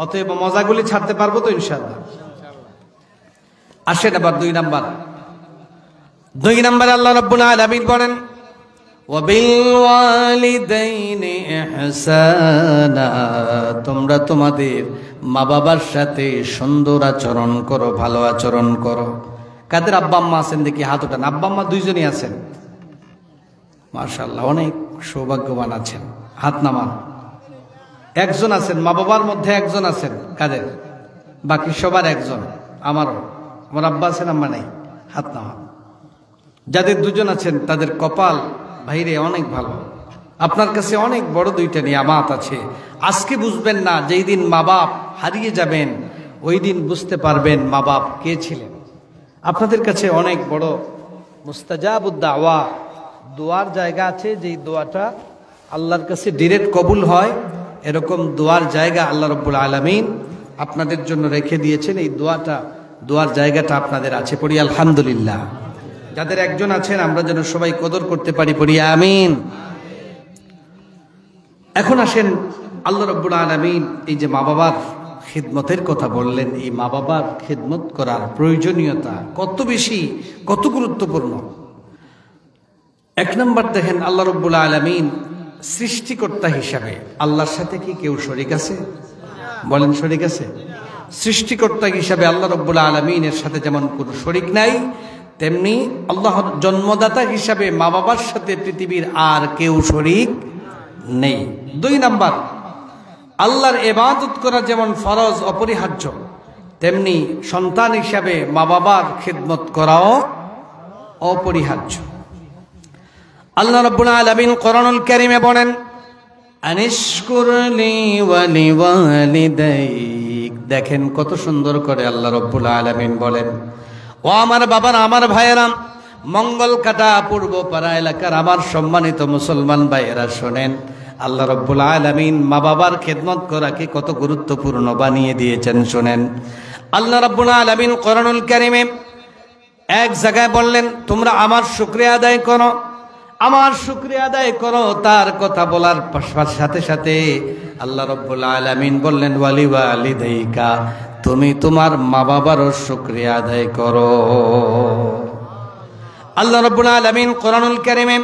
অতএব মজাগুলি ছাড়তে পারবো তো ইনশাআল্লাহ। আসেন আবার দুই নাম্বার আল্লাহ রাব্বুল আলামিন বলেন ওয়াবিলওয়ালিদাইনি ইহসানা, তোমরা তোমাদের মা বাবার সাথে সুন্দর আচরণ করো, ভালো আচরণ করো। কাদের আব্বা আম্মা আছেন দেখি হাত ওঠান। আব্বা আম্মা দুইজনই আছেন, মাশাআল্লাহ, অনেক সৌভাগ্যবান আছেন, হাত নামান। একজন আছেন, মা বাবার মধ্যে একজন আছেন, কাদের? বাকি সবার একজন। আমারও, আমার আব্বা আছেন, আম্মা নাই, হাত নামান। যাদের দুজন আছেন তাদের কপাল ভাইরে অনেক ভালো, আপনার কাছে অনেক বড় দুইটা নিয়ামত আছে। আজকে বুঝবেন না, যেই দিন মা বাপ হারিয়ে যাবেন ওই দিন বুঝতে পারবেন মা বাপ কে ছিলেন। আপনাদের কাছে অনেক বড় মুস্তাজাবুদ দাওয়া, দোয়ার জায়গা আছে, যেই দোয়াটা আল্লাহর কাছে ডিরেক্ট কবুল হয়, এরকম দোয়ার জায়গা আল্লাহ রাব্বুল আলামিন আপনাদের জন্য রেখে দিয়েছেন। এই দোয়ার জায়গাটা আপনাদের আছে। পড়ি আলহামদুলিল্লাহ। যাদের একজন আছেন আমরা যেন সবাই কদর করতে পারি, পড়ি আমিন। এখন আসেন, আল্লাহ রাব্বুল আলামিন এই যে মা বাবার খিদমতের কথা বললেন, এই মা বাবার খিদমত করার প্রয়োজনীয়তা কত বেশি, কত গুরুত্বপূর্ণ। এক নম্বর দেখেন, আল্লাহ রাব্বুল আলামিন সৃষ্টিকর্তা হিসাবে আল্লাহর সাথে কি কেউ শরীক আছে? বলেন, শরীক আছে? সৃষ্টিকর্তা হিসাবে আল্লাহ রাব্বুল আলামিনের সাথে যেমন কোনো শরীক নাই, তেমনি আল্লাহর জন্মদাতা হিসাবে মা বাবার সাথে পৃথিবীর আর কেউ শরীক নেই। দুই নাম্বার, আল্লাহর ইবাদত করা যেমন ফরজ অপরিহার্য, তেমনি সন্তান হিসাবে মা বাবার খিদমত করাও অপরিহার্য। আল্লাহ রাব্বুল আলামিন কোরআনুল কারীমে বলেন, আনিশকুর লি ওয়া লিওয়ালিদাইক। দেখেন কত সুন্দর করে আল্লাহ রাব্বুল আলামিন বলেন, ও আমার বাবারা, আমার ভাইয়েরা, মঙ্গল কাটা পূর্বপাড়া এলাকার আমার সম্মানিত মুসলমান ভাইয়েরা শোনেন, আল্লাহ রাব্বুল আলামিন মা বাবার খেদমত করাকে কত গুরুত্বপূর্ণ বানিয়ে দিয়েছেন। শোনেন, আল্লাহ রাব্বুল আলামিন কোরআনুল কারীমে এক জায়গায় বললেন, তোমরা আমার শুকরিয়া আদায় করো, আমার শুকরিয়া আদায় করো। তার কথা বলার সাথে সাথে আল্লাহ রাব্বুল আলামিন বললেন, ওয়ালি ওয়ালিদাইকা, তুমি তোমার মা বাবারও শুকরিয়া আদায় করো। আল্লাহ রাব্বুল আলামিন কোরআনুল কারীমে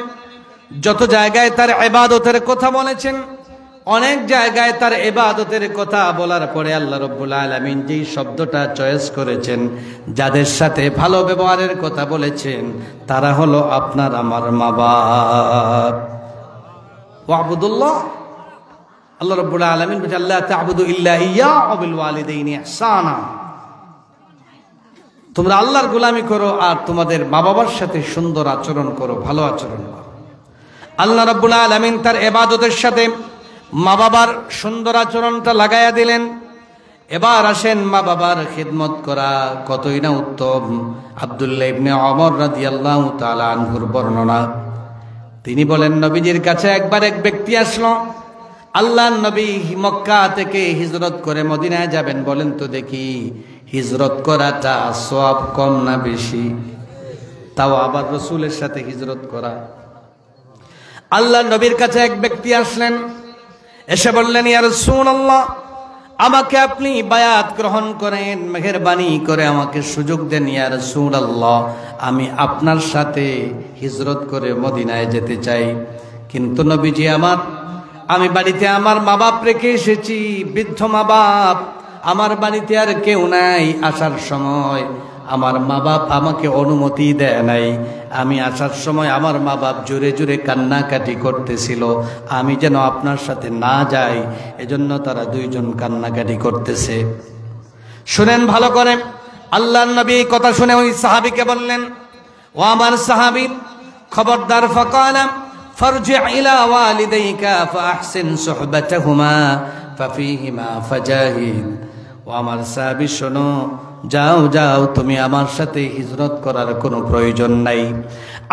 যত জায়গায় তার ইবাদতের কথা বলেছেন, অনেক জায়গায় তার ইবাদতের কথা বলার পরে আল্লাহ রাব্বুল আলামিন যেই শব্দটা চয়েস করেছেন, যাদের সাথে ভালো ব্যবহারের কথা বলেছেন, তারা হলো আপনার আমার মা বাপ। ওয়াবুদুল্লাহ, আল্লাহ রাব্বুল আলামিন বলেন, আল্লাহ তা'বুদু ইল্লা ইয়্যা ওয়া বিল ওয়ালিদাইনি ইহসানা। তোমরা আল্লাহর গোলামি করো আর তোমাদের মা বাবার সাথে সুন্দর আচরণ করো, ভালো আচরণ করো। আল্লাহ রাব্বুল আলামিন তার ইবাদতের সাথে মা বাবার সুন্দর আচরণটা লাগাইয়া দিলেন। এবার আসেন মা বাবার খিদমত করা কতই না উত্তম। আব্দুল্লাহ ইবনে ওমর রাদিয়াল্লাহু তাআলা আনহুর বর্ণনা, তিনি বলেন, নবীজির কাছে একবার এক ব্যক্তি আসলো। আল্লাহর নবী মক্কা থেকে হিজরত করে মদিনায় যাবেন, বলেন তো দেখি হিজরত করাটা সওয়াব কম না বেশি? তাও আবার রাসূলের সাথে হিজরত করা। আল্লাহর নবীর কাছে এক ব্যক্তি আসলেন, এসে বললেন, ইয়া রাসূলুল্লাহ, আমাকে আপনি বায়াত গ্রহণ করেন, মেহেরবানি করে আমাকে সুযোগ দেন। ইয়া রাসূলুল্লাহ, আমি আপনার সাথে হিজরত করে মদিনায় যেতে চাই। কিন্তু নবীজি আমার, আমি বাড়িতে আমার মা বাপ রেখে এসেছি, বৃদ্ধ মা বাপ, আমার বাড়িতে আর কেউ নাই। আসার সময় আমার মা বাপ আমাকে অনুমতি দেয় নাই। আমি আসার সময় আমার মা বাপ জোরে জোরে কান্নাকাটি করতেছিল, আমি যেন আপনার সাথে না যাই, এজন্য তারা দুইজন কান্নাকাটি করতেছে। শুনেন ভালো করে, আল্লাহর নবী কথা শুনে ওই সাহাবীকে বললেন, ও আমার সাহাবী, খবরদার, ফাকালা ফারজি ইলা ওয়ালিদাইকা ফাহসিন সুহবাতাহুমা ফাফিহিমা ফাজাহিদ। ও আমার সাহাবী শোনো, যাও যাও, তুমি আমার সাথে হিজরত করার কোনো প্রয়োজন নাই।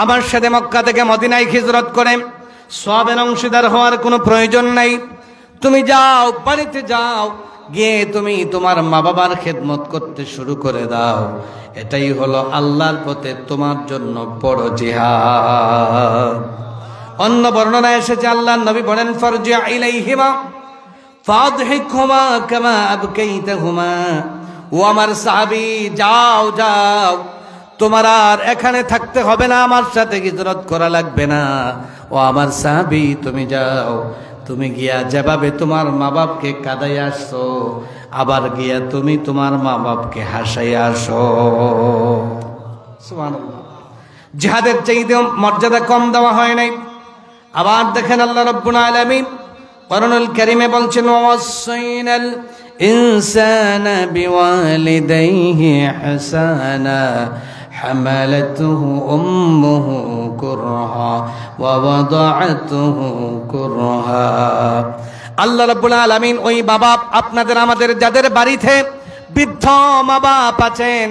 আমার সাথে মক্কা থেকে মদিনায় হিজরত করে সওয়াবের অংশীদার হওয়ার কোনো প্রয়োজন নাই। তুমি যাও, বাড়িতে যাও, গিয়ে তুমি তোমার মা বাবার খেদমত করতে শুরু করে দাও। এটাই হলো আল্লাহর পথে তোমার জন্য বড় জিহাদ। অন্য বর্ণনায় এসেছে, আল্লাহর নবী বলেন, ফারজি ইলাইহিমা ফাদহিকহুমা কামা আবকাইতাহুমা। ও আমার সাহাবী, যাও যাও, তোমার আর এখানে থাকতে হবে না, আমার সাথে হিজরত করা লাগবে না। ও আমার সাহাবী, তুমি যাও, তুমি গিয়া যেভাবে তোমার মা বাপকে কাঁদাই আসছো, আবার গিয়া তুমি তোমার মা বাপকে হাসাই আসো। সুবহানাল্লাহ। জিহাদের চাইতে মর্যাদা কম দেওয়া হয় নাই। আবার দেখেন আল্লাহ রাব্বুল আলামিন কোরআনুল কারীমে বলছেন, ওয়াসাইনাল ইনসানা বিওয়ালিদাইহি ইহসানা হামালাতুহু উম্মুহু কুরহা ওয়া ওয়াদাআতুহু কুরহা। আল্লাহ রাব্বুল আলামিন ওই বাবা, আপনাদের আমাদের যাদের বাড়িতে বৃদ্ধ মা বাপ আছেন,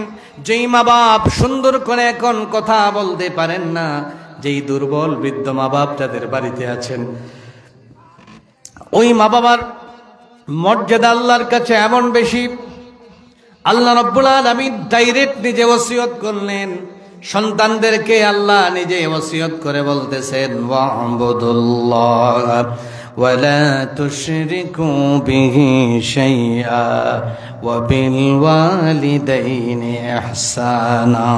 যেই মা বাপ সুন্দর করে এখন কথা বলতে পারেন না, যেই দুর্বল বৃদ্ধ মা বাপ যাদের বাড়িতে আছেন, ওই মা বাবার মর্যাদা আল্লাহর কাছে এমন বেশি, আল্লাহ রাব্বুল আলামিন ডাইরেক্ট নিজে ওসিয়ত করলেন সন্তানদেরকে। আল্লাহ নিজে ওসিয়ত করে বলতেছেন, ওয়া'বুদুল্লাহ ওয়া লা তুশরিকু বিহি শাইআ ওয়া বিল ওয়ালিদাইনি ইহসানা।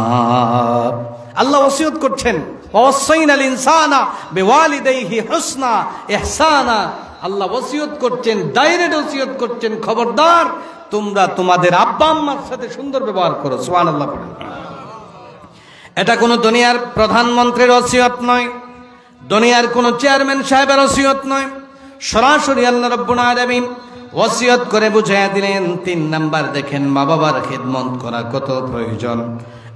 আল্লাহ ওসিয়ত করছেন, ওয়াসাইনাল ইনসানা বিওয়ালিদাইহি হুসনা ইহসানা। আল্লাহ ওসিয়ত করছেন, ডাইরেক্ট ওসিয়ত করছেন, খবরদার তোমরা তোমাদের আব্বা আম্মার সাথে সুন্দর ব্যবহার করো। সুবহানাল্লাহ। এটা কোনো দুনিয়ার প্রধানমন্ত্রীর ওসিয়ত নয়, দুনিয়ার কোনো চেয়ারম্যান সাহেবের ওসিয়ত নয়, সরাসরি আল্লাহ রাব্বুল আলামিন ওসিয়ত করে বুঝাইয়া দিলেন। 3 নাম্বার দেখেন মা বাবার খিদমত করা কত প্রয়োজন।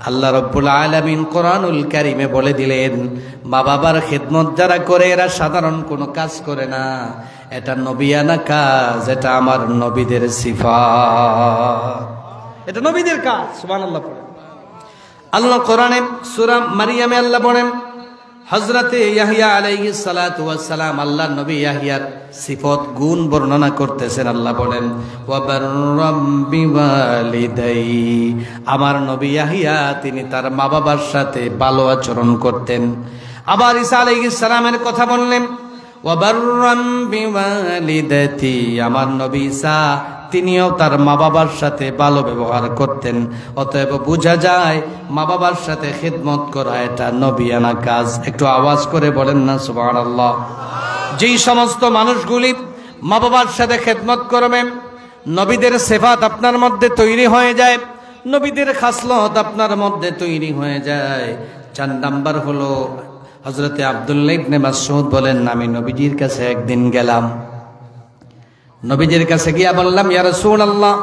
আল্লাহ রাব্বুল আলামিন কোরআনুল কারীমে বলে দিলেন, মা বাবার খিদমত যারা করে এরা সাধারণ কোনো কাজ করে না, এটা নবিয়ানা কাজ, এটা আমার নবীদের সিফাত, এটা নবীদের কাজ। সুবহানাল্লাহ। আল্লাহ কোরআনে সূরা মারিয়ামে আল্লাহ বলেন, হযরতে ইয়াহইয়া আলাইহিস সালাতু ওয়াস সালাম, আল্লাহর নবী ইয়াহইয়ার সিফত গুণ বর্ণনা করতেছেন। আল্লাহ বলেন, ওয়া বাররাম বিওয়ালিদাই, আমার নবী ইয়াহইয়া তিনি তার মা বাবার সাথে ভালো আচরণ করতেন। আবার ঈসা আলাইহিস সালামের কথা বললেন, ওয়া বাররাম বিওয়ালিদাতি, আমার নবী ঈসা তিনিও তার মা বাবার সাথে ভালো ব্যবহার করতেন। অতএব বোঝা যায় মা বাবার সাথে খিদমত করা এটা নবিয়ানা কাজ। একটু আওয়াজ করে বলেন না সুবহানাল্লাহ। যেই সমস্ত মানুষগুলি মা বাবার সাথে খিদমত করবেন, নবীদের সিফাত আপনার মধ্যে তৈরি হয়ে যায়, নবীদের খাসলত আপনার মধ্যে তৈরি হয়ে যায়। 4 নাম্বার হলো হযরতে আব্দুল্লাহ ইবনে মাসউদ বলেন, আমি নবীজির কাছে একদিন গেলাম, নবীজির কাছে গিয়া বললাম, ইয়া রাসূলুল্লাহ,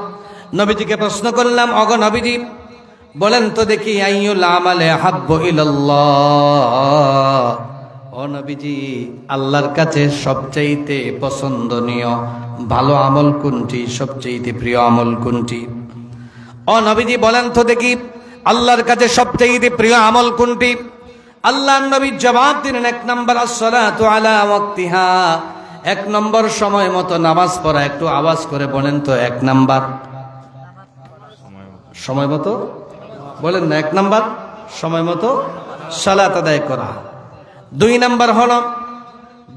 নবীজিকে প্রশ্ন করলাম, ওগো নবীজি বলেন তো দেখি, আইয়ুল আমালে হাব্বু ইলাল্লাহ, ও নবীজি আল্লাহর কাছে সবচাইতে পছন্দনীয় ভালো আমল কোনটি, সবচাইতে প্রিয় আমল কোনটি? ও নবীজি বলেন তো দেখি আল্লাহর কাছে সবচাইতে প্রিয় আমল কোনটি? আল্লাহর নবী জবাব দিলেন, 1 নাম্বার আসসালাতু আলা ওয়াক্তিহা, 1 নম্বর সময় মতো নামাজ পড়া। একটু আওয়াজ করে বলেন তো 1 নাম্বার সময় মতো বলেন না, 1 নাম্বার সময় মতো সালাত আদায় করা। 2 নাম্বার হলো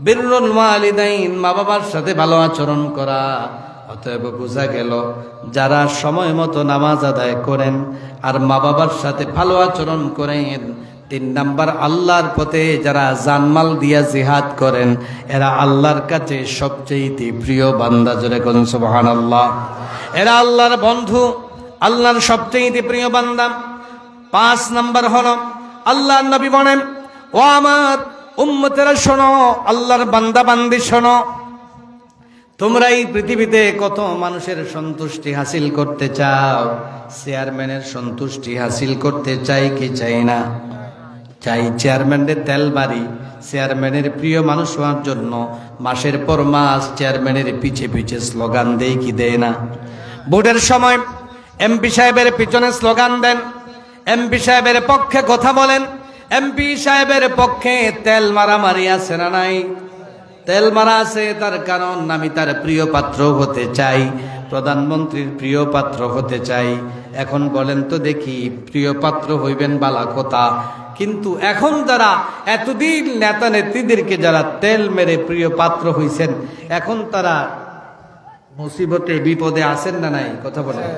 বিররুল ওয়ালিদাইন, মা বাবার সাথে ভালো আচরণ করা। অতএব বোঝা গেল যারা সময় মতো নামাজ আদায় করেন আর মা বাবার সাথে ভালো আচরণ করেন, 3 নাম্বার আল্লাহর পথে যারা জানমাল দিয়া জিহাদ করেন, এরা আল্লাহর কাছে সবচেয়ে প্রিয় বান্দা। জোরে কোন সুবহানাল্লাহ। এরা আল্লাহর বন্ধু, আল্লাহর সবচেয়ে প্রিয় বান্দা। 5 নাম্বার হলো আল্লাহর নবী বলেন, ও আমার উম্মতেরা শোনো, আল্লাহর বান্দা বান্দি শোনো, তোমরা এই পৃথিবীতে কত মানুষের সন্তুষ্টি হাসিল করতে চাও? চেয়ারম্যানের সন্তুষ্টি হাসিল করতে চাই কি চাই না? চাই। চেয়ারম্যানের তেল বাড়ি, চেয়ারম্যানের প্রিয় মানুষ হওয়ার জন্য মাসের পর মাস চেয়ারম্যানের পিছে পিছে স্লোগান দেয় কি দেয় না? ভোটের সময় এমপি সাহেবের পিছনে স্লোগান দেন, এমপি সাহেবের পক্ষে কথা বলেন, এমপি সাহেবের পক্ষে তেল মারামারি আছে না নাই? তেল মারা আছে। তার কারণ আমি তার প্রিয় পাত্র হতে চাই, প্রধানমন্ত্রীর প্রিয় পাত্র হতে চাই। এখন বলেন তো দেখি, প্রিয় পাত্র হইবেন বালা কথা, কিন্তু এখন যারা এতদিন নেতা নেত্রীদেরকে যারা তেল মেরে প্রিয় পাত্র হইছেন, এখন তারা মুসিবতে বিপদে আছেন না নাই? কথা বলেন।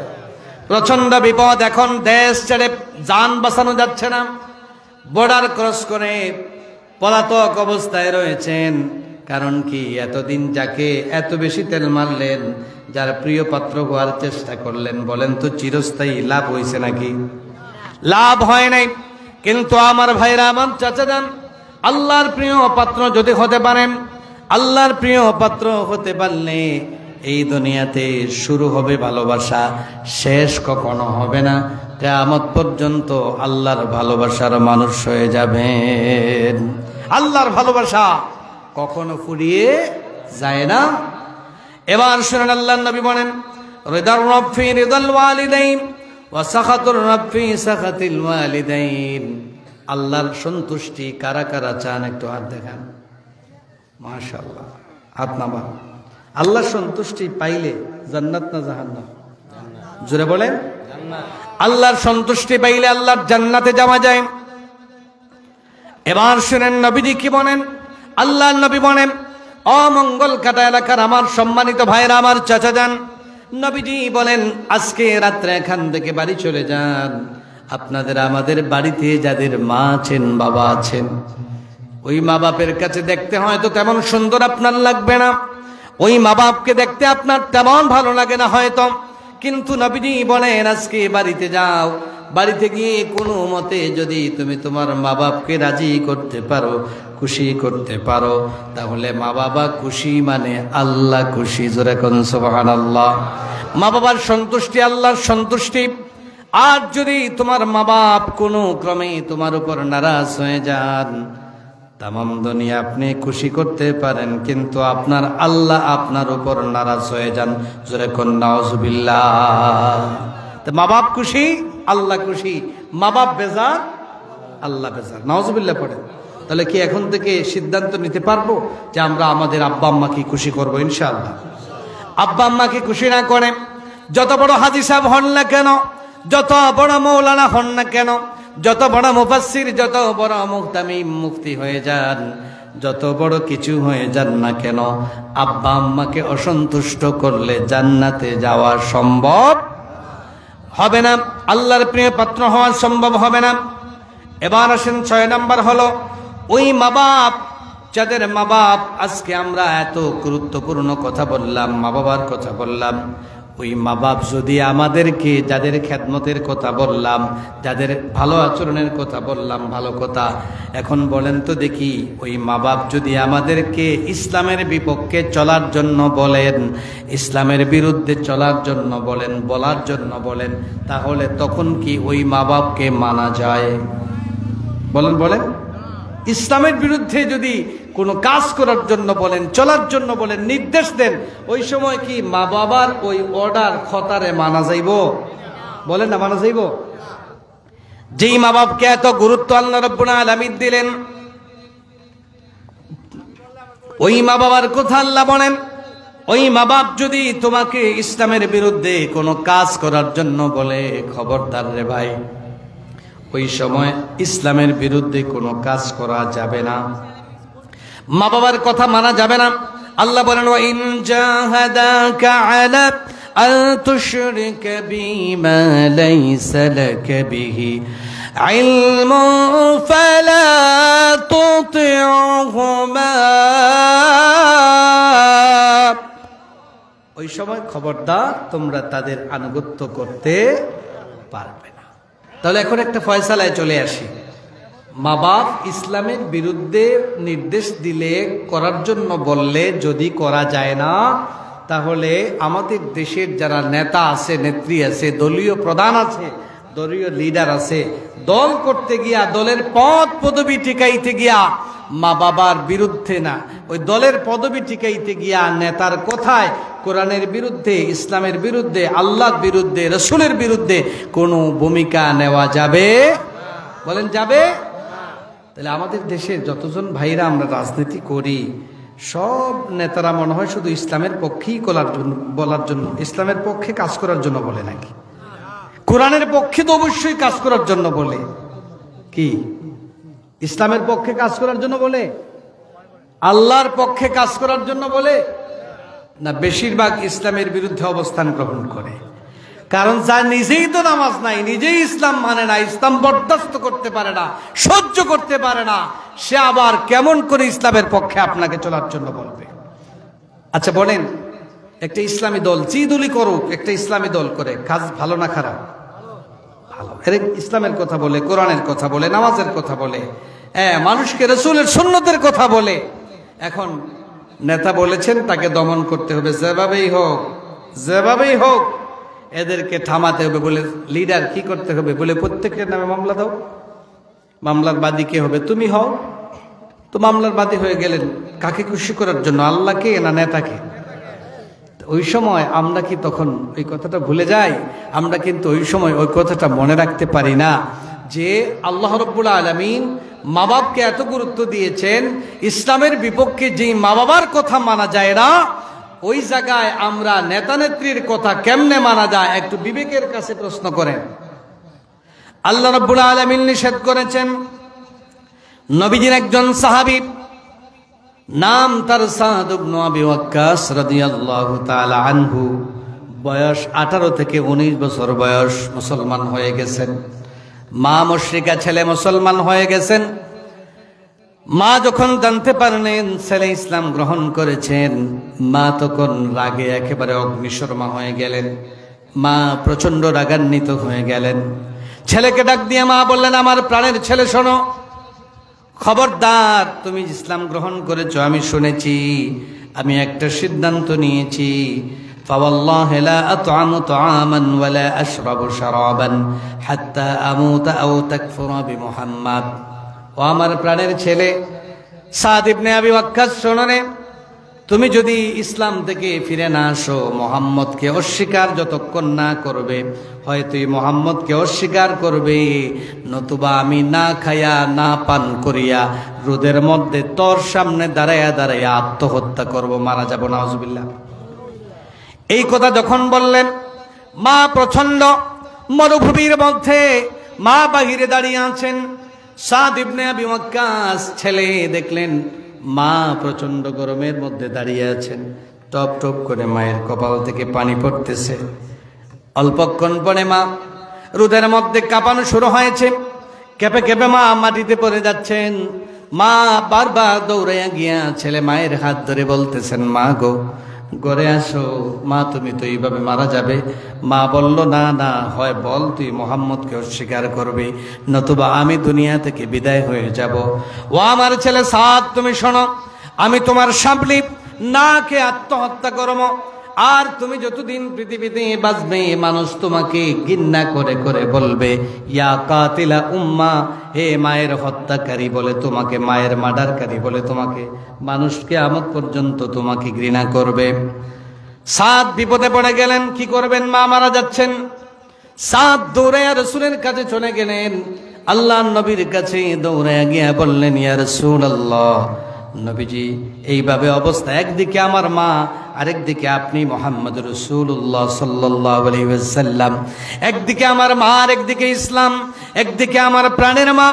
প্রচন্ড বিপদ। এখন দেশ ছেড়ে জান বাঁচানো যাচ্ছে না, বর্ডার ক্রস করে পলাতক অবস্থায় রয়েছেন। কারণ কি? এতদিন যাকে এত বেশি তেল মারলেন, যার প্রিয় পাত্র হওয়ার চেষ্টা করলেন, বলেন তো চিরস্থায়ী লাভ হয়েছে নাকি? লাভ হয় নাই। কিন্তু আমার ভাইরা, আমার চাচা যান, আল্লাহর প্রিয় পাত্র যদি হতে পারেন, আল্লাহর প্রিয় পাত্র হতে পারলে এই দুনিয়াতে শুরু হবে ভালোবাসা, শেষ কখনো হবে না। কিয়ামত পর্যন্ত আল্লাহর ভালোবাসার মানুষ হয়ে যাবেন। আল্লাহর ভালোবাসা কখনো ফুরিয়ে যায় না। এবার শুনেন, আল্লাহর নবী বলেন, রিদার রব ফি রিদাল ওয়ালিদাইন ওয়া সাখাতুর রব ফি সাখাতিল ওয়ালিদাইন। আল্লাহর সন্তুষ্টি কারা কারা চান? একটু হাত দেখান। মাশাআল্লাহ, হাত নামান। আল্লাহর সন্তুষ্টি পাইলে জান্নাত না জাহান্নাম? জোরে বলেন। আল্লাহর সন্তুষ্টি পাইলে আল্লাহর জান্নাতে যাওয়া যায়। এবার শুনেন নবীজি কি বলেন। আল্লাহর নবী বলেন, অমঙ্গল কাটা এলাকার আমার সম্মানিত ভাইরা, আমার চাচা যান, নবীজি বলেন, আজকে রাত্রে এখান থেকে বাড়ি চলে যান। আপনাদের আমাদের বাড়িতে যাদের মা আছেন, বাবা আছেন, ওই মা বাপের কাছে দেখতে হয়তো তেমন সুন্দর আপনার লাগবে না, ওই মা বাপকে দেখতে আপনার তেমন ভালো লাগে না হয়তো, কিন্তু নবীজি বলেন, আজকে বাড়িতে যাও, বাড়িতে গিয়ে কোনো মতে যদি তুমি তোমার মা বাপকে রাজি করতে পারো, খুশি করতে পারো, তাহলে মা বাবা খুশি মানে আল্লাহ খুশি। জোরে কোন সুবহানাল্লাহ। মা বাবার সন্তুষ্টি আল্লাহর সন্তুষ্টি। আর যদি তোমার মা বাপ কোনো ক্রমে তোমার উপর নারাজ হয়ে যান, তামাম দুনিয়া আপনি খুশি করতে পারেন, কিন্তু আপনার আল্লাহ আপনার উপর নারাজ হয়ে যান। জোরে কোন নাউজুবিল্লাহ। তো মা বাপ খুশি আল্লাহ খুশি, মা বাপ বেজার আল্লাহ বেজার। নাউজুবিল্লাহ পড়েন। তাহলে কি এখন থেকে সিদ্ধান্ত নিতে পারবো যে আমরা আমাদের আব্বা আম্মাকে খুশি করবো ইনশাআল্লাহ? আব্বা আম্মাকে খুশি না করে যত বড় হাজী সাহেব হন না কেন, যত বড় মৌলানা হন না কেন, যত বড় মুফাসসির, যত বড় মুহতামিম মুফতি হয়ে যান, যত বড় কিছু হয়ে যান না কেন, আব্বা আম্মাকে অসন্তুষ্ট করলে জান্নাতে যাওয়া সম্ভব হবে না, আল্লাহর প্রিয় পাত্র হওয়া সম্ভব হবে না। এবার আসেন 6 নাম্বার হলো ওই মা বাপ, যাদের মা বাপ, আজকে আমরা এত গুরুত্বপূর্ণ কথা বললাম, মা বাবার কথা বললাম, ওই মা বাপ যদি আমাদেরকে, যাদের খেদমতের কথা বললাম, যাদের ভালো আচরণের কথা বললাম, ভালো কথা, এখন বলেন তো দেখি, ওই মা বাপ যদি আমাদেরকে ইসলামের বিপক্ষে চলার জন্য বলেন, ইসলামের বিরুদ্ধে চলার জন্য বলেন, বলার জন্য বলেন, তাহলে তখন কি ওই মা বাপকে মানা যায়? বলেন বলেন। ইসলামের বিরুদ্ধে যদি কোনো কাজ করার জন্য বলেন, চলার জন্য বলেন, নির্দেশ দেন, ওই সময় কি মা বাবার ওই অর্ডার খতারে মানা যাইব? বলেন না, মানা যাইব? যেই মা বাপকে এত গুরুত্ব আল্লাহ রাব্বুল আলামিন দিলেন, ওই মা বাবার কথা আল্লাহ বলেন, ওই মা বাপ যদি তোমাকে ইসলামের বিরুদ্ধে কোনো কাজ করার জন্য বলে, খবরদার রে ভাই, ওই সময় ইসলামের বিরুদ্ধে কোনো কাজ করা যাবে না, মা বাবার কথা মানা যাবে না। আল্লাহ বলেন, ওয়া ইন জাহাদাকা আলা আন তুশরিকা বিমা লাইসা লাকা বিহি ইলমুন ফালা তুতি'হুমা, ওই সময় খবরদার তোমরা তাদের আনুগত্য করতে পারবে না। তাহলে এখন একটা ফয়সালায় চলে আসি। মা বাপ ইসলামের বিরুদ্ধে নির্দেশ দিলে, করার জন্য বললে যদি করা যায় না, তাহলে আমাদের দেশের যারা নেতা আছে, নেত্রী আছে, দলীয় প্রধান আছে, দলীয় লিডার আছে, দল করতে গিয়া, দলের পদ পদবি টিকাইতে গিয়া মা বাবার বিরুদ্ধে না, ওই দলের পদবি টিকাইতে গিয়া নেতার কথায় কোরআনের বিরুদ্ধে, ইসলামের বিরুদ্ধে, আল্লাহর বিরুদ্ধে, রসুলের বিরুদ্ধে কোনো ভূমিকা নেওয়া যাবে? বলেন যাবে? তাহলে আমাদের দেশের যতজন ভাইরা আমরা রাজনীতি করি, সব নেতারা মনে হয় শুধু ইসলামের পক্ষেই বলার জন্য, ইসলামের পক্ষে কাজ করার জন্য বলে নাকি? কোরআনের পক্ষে তো অবশ্যই কাজ করার জন্য বলে। কি ইসলামের পক্ষে কাজ করার জন্য বলে? আল্লাহর পক্ষে কাজ করার জন্য বলে? না, বেশিরভাগ ইসলামের বিরুদ্ধে অবস্থান গ্রহণ করে। কারণ যার নিজেই তো নামাজ নাই, নিজেই ইসলাম মানে না, ইসলাম বরদাস্ত করতে পারে না, সহ্য করতে পারে না, সে আবার কেমন করে ইসলামের পক্ষে আপনাকে চলার জন্য বলবে? আচ্ছা বলেন, একটা ইসলামী দল যে দলই করুক, একটা ইসলামী দল করে কাজ ভালো না খারাপ? ভালো। এর ইসলামের কথা বলে, কোরআনের কথা বলে, নামাজের কথা বলে, মানুষকে রাসূলের সুন্নতের কথা বলে। এখন নেতা বলেছেন তাকে দমন করতে হবে, যেভাবেই হোক, যেভাবেই হোক এদেরকে থামাতে হবে। বলে লিডার কি করতে হবে? বলে প্রত্যেকের নামে মামলা দাও। মামলার বাদী কে হবে? তুমি হও। তো মামলার বাদী হয়ে গেলেন কাকে খুশি করার জন্য? আল্লাহকে না নেতাকে? ওই সময় আমরা কি তখন ওই কথাটা ভুলে যাই? আমরা কিন্তু ওই সময় ওই কথাটা মনে রাখতে পারি না যে আল্লাহ রাব্বুল আলামিন মা বাপকে এত গুরুত্ব দিয়েছেন, ইসলামের বিপক্ষে যেই মা বাবার কথা মানা যায় না, ওই জায়গায় আমরা নেতা নেত্রীর কথা কেমনে মানা যায়? একটু বিবেকের কাছে প্রশ্ন করেন। আল্লাহ রাব্বুল আলামিন নিষেধ করেছেন। নবীজির একজন সাহাবী, নাম তার সাদ ইবনে আবি ওয়াক্কাস রাদিয়াল্লাহু তাআলা আনহু, বয়স 18 থেকে 19 বছর বয়স, মুসলমান হয়ে গেছেন। মা মুশরিকা, ছেলে মুসলমান হয়ে গেছেন। মা যখন জানতে পারলেন ছেলে ইসলাম গ্রহণ করেছেন, মা তখন রাগে একেবারে অগ্নিশর্মা হয়ে গেলেন। মা প্রচন্ড রাগান্বিত হয়ে গেলেন। ছেলেকে ডাক দিয়ে মা বললেন, আমার প্রাণের ছেলে শোনো, খবরদার, তুমি ইসলাম গ্রহণ করেছো আমি শুনেছি, আমি একটা সিদ্ধান্ত নিয়েছি, فوالله لا أطعم طعاما ولا أشرب شرابا حتى أموت أو تكفر بمحمد। ও আমার প্রাণের ছেলে সাদ ইবনে আবি ওয়াক্কাস, শোনো রে, তুমি যদি ইসলাম থেকে ফিরে না আসো, মোহাম্মদকে অস্বীকার যতক্ষণ না করবে, হয়তো মোহাম্মদকে অস্বীকার করবে, নতুবা আমি না খাইয়া না পান করিয়া রোদের মধ্যে তোর সামনে দাঁড়াইয়া দাঁড়াইয়া আত্মহত্যা করব, মারা যাব, নাউজুবিল্লাহ। এই কথা যখন বললেন, মা প্রচন্ড মরুভূমির মধ্যে, মা বাহিরে দাঁড়িয়ে আছেন, সাদ ইবনে আবি ওয়াক্কাস ছেলে দেখলেন মা প্রচন্ড গরমের মধ্যে দাঁড়িয়ে আছেন, টপ টপ করে মায়ের কপাল থেকে পানি পড়তেছে। অল্পক্ষণ পরে মা রোদের মধ্যে কাঁপানো শুরু হয়েছে, কেঁপে কেঁপে মা মাটিতে পড়ে যাচ্ছেন। মা বারবার দৌড়াইয়া গিয়া ছেলে মায়ের হাত ধরে বলতেছেন, মা গো, ঘরে আসো, মা তুমি তো এইভাবে মারা যাবে। মা বলল, না না, হয় বল তুই মোহাম্মদকে অস্বীকার করবি, নতুবা আমি দুনিয়া থেকে বিদায় হয়ে যাব। ও আমার ছেলে সাদ, তুমি শোনো, আমি তোমার সামনে না খেয়ে আত্মহত্যা করব, আর তুমি যতদিন পৃথিবীতে বাঁচবে মানুষ তোমাকে ঘৃণা করে করে বলবে, ইয়া কাতিলা উম্মা, হে মায়ের হত্যাকারী বলে তোমাকে, মায়ের মার্ডারকারী বলে তোমাকে মানুষ কিয়ামত পর্যন্ত তোমাকে ঘৃণা করবে। সাদ বিপদে পড়ে গেলেন, কি করবেন, মা মারা যাচ্ছেন। সাদ দৌড়াইয়া রাসূলের কাছে চলে গেলেন, আল্লাহর নবীর কাছে দৌড়াইয়া গিয়া বললেন, ইয়া রাসূলুল্লাহ, নবীজি এইভাবে অবস্থা, একদিকে আমার মা, আরেকদিকে আপনি মুহাম্মদ রাসূলুল্লাহ সাল্লাল্লাহু আলাইহি ওয়াসাল্লাম, একদিকে আমার মা, আরেকদিকে ইসলাম, একদিকে আমার প্রাণের মা,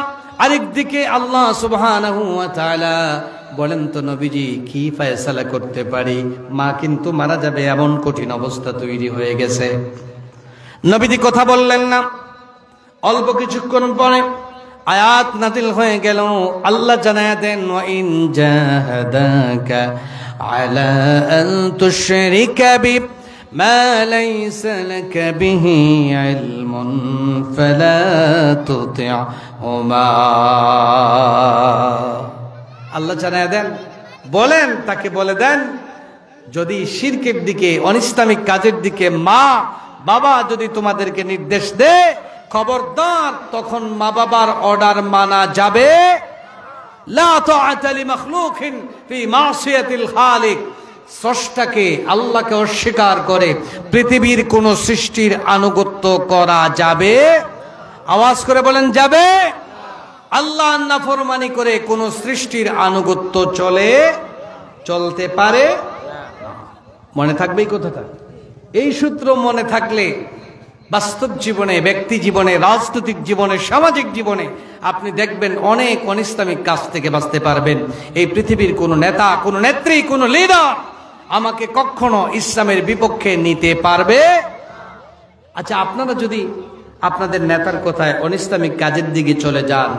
আরেকদিকে আল্লাহ সুবহানাহু ওয়া তাআলা, বলেন তো নবীজি কি ফয়সালা করতে পারি, মা কিন্তু মারা যাবে, এমন কঠিন অবস্থা তৈরি হয়ে গেছে। নবীজি কথা বললেন না। অল্প কিছুক্ষণ পরে আয়াত নাযিল হয়ে গেল, আল্লাহ জানায়া দেন, ওয়া ইন জাহাদাকা আলা আন তুশরিকা বি মা লাইসা লাকা বিহি ইলমুন ফালা তুতি'হুমা। আল্লাহ জানায়া দেন, বলেন, তাকে বলে দেন, যদি শিরকের দিকে, অনিসলামিক কাজের দিকে মা বাবা যদি তোমাদেরকে নির্দেশ দেয়, খবরদার তখন মা বাবার অর্ডার মানা যাবে। লা তাআতা লিমাখলুকিন ফি মাসিয়াতিল খালিক, স্রষ্টাকে, আল্লাহকে অস্বীকার করে পৃথিবীর কোন সৃষ্টির আনুগত্য করা যাবে? আওয়াজ করে বলেন, যাবে? আল্লাহর নাফরমানি করে কোন সৃষ্টির আনুগত্য চলতে পারে? মনে থাকবে এই কথাটা। এই সূত্র মনে থাকলে বাস্তব জীবনে, ব্যক্তি জীবনে, রাজনৈতিক জীবনে, সামাজিক জীবনে আপনি দেখবেন অনেক অনিসলামিক কাজ থেকে বাঁচতে পারবেন। এই পৃথিবীর কোন নেতা, কোন নেত্রী, কোন লিডার আমাকে কখনো ইসলামের বিপক্ষে নিতে পারবে? আচ্ছা, আপনারা যদি আপনাদের নেতার কথায় অনিসলামিক কাজের দিকে চলে যান,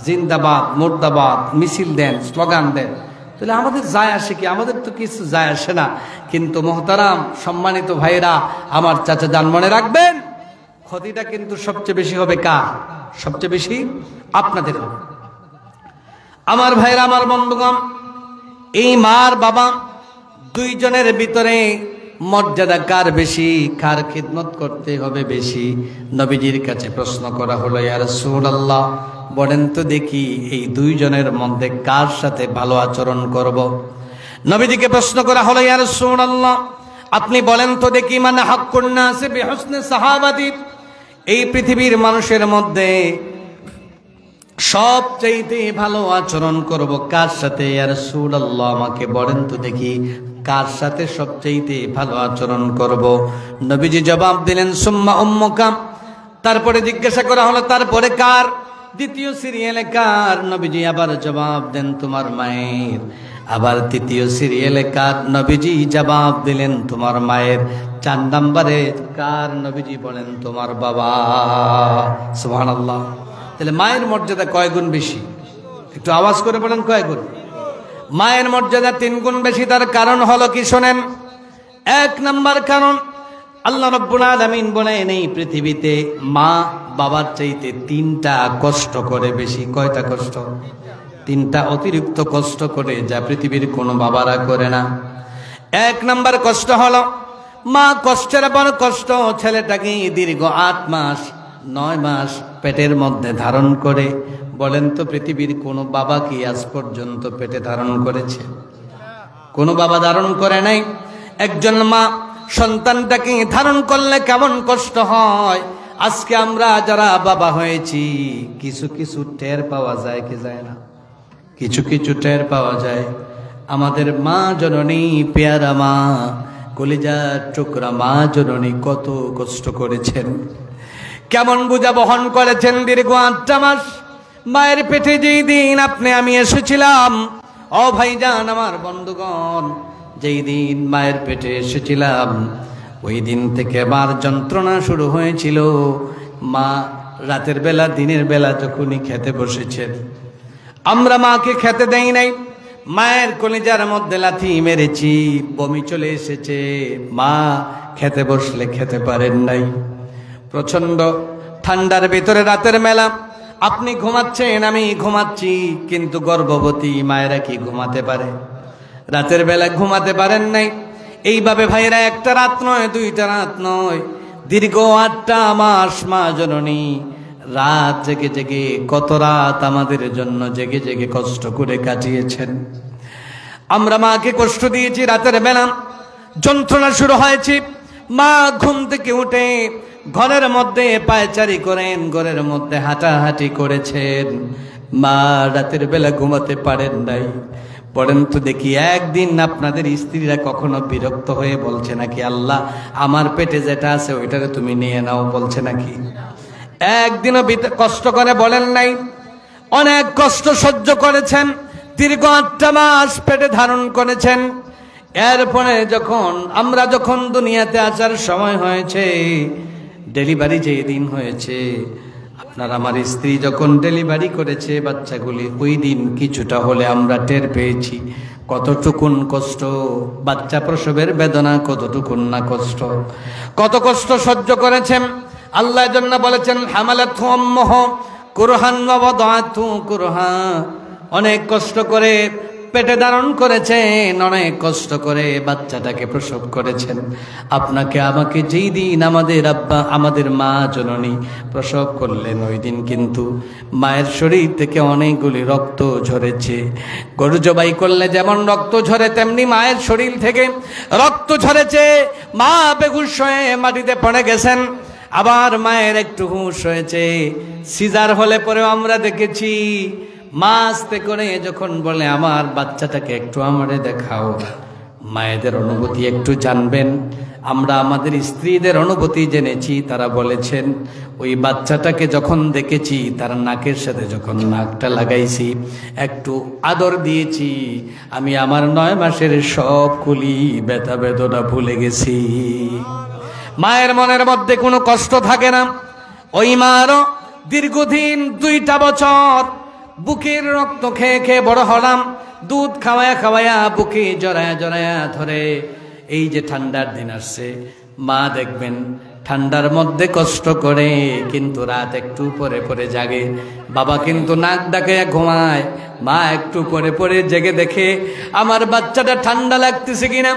জিন্দাবাদ, মুর্দাবাদ মিছিল দেন, স্লোগান দেন, তাহলে আমাদের যায় আসে কি? আমাদের তো কিছু যায় আসে না। কিন্তু মোহতারাম সম্মানিত ভাইরা, আমার চাচা যান, মনে রাখবেন, ক্ষতিটা কিন্তু সবচেয়ে বেশি হবে কার? সবচেয়ে বেশি আপনাদের হবে। আমার ভাইরা, আমার বন্ধুগণ, এই মার বাবা দুইজনের ভিতরে মর্যাদা কার বেশি, কার খিদমত করতে হবে বেশি? নবীজির কাছে প্রশ্ন করা হলো, ইয়া রাসূলুল্লাহ, বলেন তো দেখি এই দুইজনের মধ্যে কার সাথে ভালো আচরণ করব? নবীজিকে প্রশ্ন করা হলো, ইয়া রাসূলুল্লাহ, আপনি বলেন তো দেখি, মানে হাক্কুন নাসি বিহুসনি সাহাবাতি, এই পৃথিবীর মানুষের মধ্যে সবচাইতে ভালো আচরণ করব কার সাথে? ইয়া রাসূলুল্লাহ, আমাকে বলেন তো দেখি কার সাথে সবচাইতে ভালো আচরণ করব? নবীজি জবাব দিলেন, সুম্মা উম্মুকা। তারপরে জিজ্ঞাসা করা হলো, তারপরে কার? দ্বিতীয় সিরিয়ালে কার? নবীজি আবার জবাব দেন, তোমার মায়ের। আবার তৃতীয় সিরিয়ালে কার? নবীজি জবাব দিলেন, তোমার মায়ের। 4 নম্বরে কার? নবীজি বলেন, তোমার বাবা। সুবহানাল্লাহ। তাহলে মায়ের মর্যাদা কয় গুণ বেশি? একটু আওয়াজ করে বলেন, কয় গুণ? মায়ের মর্যাদা 3 গুণ বেশি। তার কারণ হলো কি শোনেন। 1 নম্বর কারণ, আল্লাহ রাব্বুল আলামিন বলেন এই পৃথিবীতে মা বাবার চাইতে 3টা কষ্ট করে বেশি। কয়টা কষ্ট? 3টা অতিরিক্ত কষ্ট করে, যা পৃথিবীর কোনো বাবারা করে না। 1 নাম্বার কষ্ট হলো মা কষ্টের বড় কষ্ট ছেলেটাকে দীর্ঘ 8 মাস 9 মাস পেটের মধ্যে ধারণ করে। বলেন তো পৃথিবীর কোনো বাবা কি আজ পর্যন্ত পেটে ধারণ করেছে? কোনো বাবা ধারণ করে নাই। একজন মা সন্তানটাকে ধারণ করলে কেমন কষ্ট হয়, আজকে আমরা যারা বাবা হয়েছি কিছু কিছু টের পাওয়া যায় কি যায় না? কিছু কিছু টের পাওয়া যায়। আমাদের মা জননী, পেয়ারা মা, কলিজার টুকরা মা জননী কত কষ্ট করেছেন, কেমন বোঝা বহন করেছেন দীর্ঘ 8টা মাস। মায়ের পেটে যেই দিন আপনি আমি এসেছিলাম, ও ভাইজান আমার বন্ধুগণ, যেই দিন মায়ের পেটে এসেছিলাম ওই দিন থেকে মার যন্ত্রণা শুরু হয়েছিল। মা রাতের বেলা দিনের বেলা যখনই খেতে বসেছেন, আমরা মাকে খেতে দেই নাই, মায়ের কলিজার মধ্যে লাথি মেরেছি, বমি চলে এসেছে, মা খেতে বসলে খেতে পারেন নাই। প্রচন্ড ঠান্ডার ভিতরে রাতের মেলা আপনি ঘুমাচ্ছেন, আমি ঘুমাচ্ছি, কিন্তু গর্ভবতী মায়েরা কি ঘুমাতে পারে? রাতের বেলা ঘুমাতে পারেন নাই। এইভাবে ভাইরা একটা রাত নয়, 2টা রাত নয়, দীর্ঘ 8টা মাস মা জননী রাত জেগে জেগে, কত রাত আমাদের জন্য জেগে জেগে কষ্ট করে কাটিয়েছেন। আমরা মাকে কষ্ট দিয়েছি। রাতের বেলা যন্ত্রণা শুরু হয়েছে, মা ঘুম থেকে উঠে ঘরের মধ্যে পায়চারি করেন, ঘরের মধ্যে হাঁটাহাঁটি করেছেন। মা রাতের বেলা ঘুমাতে পারেন নাই। পড়েন তো দেখি, একদিন আপনাদের স্ত্রীরা কখনো বিরক্ত হয়ে বলছে নাকি, আল্লাহ আমার পেটে যেটা আছে ওইটাকে তুমি নিয়ে নাও, বলছে নাকি? একদিনও কষ্ট করে বলেন নাই। অনেক কষ্ট সহ্য করেছেন, দীর্ঘ 8টা মাস পেটে ধারণ করেছেন। এরপরে যখন দুনিয়াতে আসার সময় হয়েছে, ডেলিভারি যেই দিন হয়েছে, আপনার আমার স্ত্রী যখন ডেলিভারি করেছে বাচ্চাগুলি, ওই দিন কিছুটা হলে আমরা টের পেয়েছি কতটুকুন কষ্ট, বাচ্চা প্রসবের বেদনা কতটুকুন না কষ্ট, কত কষ্ট সহ্য করেছেন। আল্লাহ জন্য বলেছেন হামালাতহু উম্মুহু কুরহান ওয়া ওয়াদাআতহু কুরহা। অনেক কষ্ট করে পেটে ধারণ করেছেন, অনেক কষ্ট করে বাচ্চাটাকে প্রসব করেছেন। আপনাকে আমাকে যেই দিন আমাদের মা জননী প্রসব করলেন, ওই দিন কিন্তু মায়ের শরীর থেকে অনেকগুলি রক্ত ঝরেছে। গরু জবাই করলে যেমন রক্ত ঝরে, তেমনি মায়ের শরীর থেকে রক্ত ঝরেছে। মা বেহুশ হয়ে মাটিতে পড়ে গেছেন। আবার মায়ের একটু হুঁশ হয়েছে। সিজার হলে পরেও আমরা দেখেছি মা আস্তে করে যখন বলে আমার বাচ্চাটাকে একটু আমারে দেখাও, মায়েদের অনুভূতি একটু জানবেন। আমরা আমাদের স্ত্রীদের অনুভূতি জেনেছি। তারা বলেছেন ওই বাচ্চাটাকে যখন দেখেছি, তার নাকের সাথে যখন নাকটা লাগাইছি, একটু আদর দিয়েছি, আমি আমার 9 মাসের সব কুলি ব্যথা বেদনা ভুলে গেছি। মায়ের মনের মধ্যে কোনো কষ্ট থাকে না। ওই মারও দীর্ঘদিন 2টা বছর বুকের রক্ত খেয়ে খেয়ে বড় হলাম, দুধ খাওয়ায়া খাওয়ায়া বুকে জড়ায়া জড়ায়া ধরে। এই যে ঠান্ডার দিন আসছে, মা দেখবেন ঠান্ডার মধ্যে কষ্ট করে, কিন্তু রাত একটু পরে পরে জাগে। বাবা কিন্তু নাক ডাকায়া ঘুমায়, মা একটু পরে পরে জেগে দেখে আমার বাচ্চাটা ঠান্ডা লাগতেছে কিনা।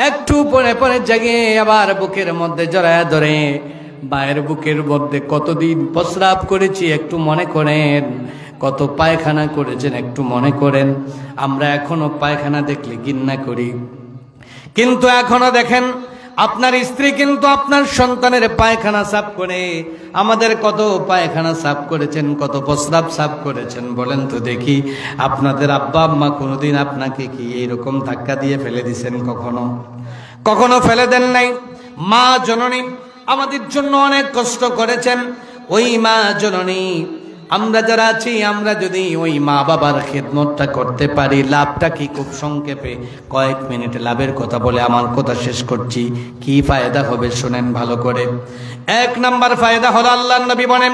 একটু পরে পরে জেগে আবার বুকের মধ্যে জড়ায়া ধরে। মায়ের বুকের মধ্যে কতদিন প্রস্রাব করেছি একটু মনে করেন, কত পায়খানা করেছেন একটু মনে করেন। আমরা এখনো পায়খানা দেখলে ঘৃণা করি, কিন্তু এখনো দেখেন আপনার স্ত্রী কিন্তু আপনার সন্তানের পায়খানা সাফ করে। আমাদের কত পায়খানা সাফ করেছেন, কত প্রস্রাব সাফ করেছেন বলেন তো দেখি। আপনাদের আব্বা আম্মা কোনোদিন আপনাকে কি এইরকম ধাক্কা দিয়ে ফেলে দিয়েছেন? কখনো ফেলে দেন নাই। মা জননী আমাদের জন্য অনেক কষ্ট করেছেন। ওই মা জননী আমরা যারা আছি, আমরা যদি ওই মা বাবার খেদমতটা করতে পারি, লাভটা কি? খুব সংক্ষেপে কয়েক মিনিটে লাভের কথা বলে আমার কথা শেষ করছি। কি ফায়দা হবে শুনেন ভালো করে। 1 নাম্বার ফায়দা হলো, আল্লাহর নবী বলেন,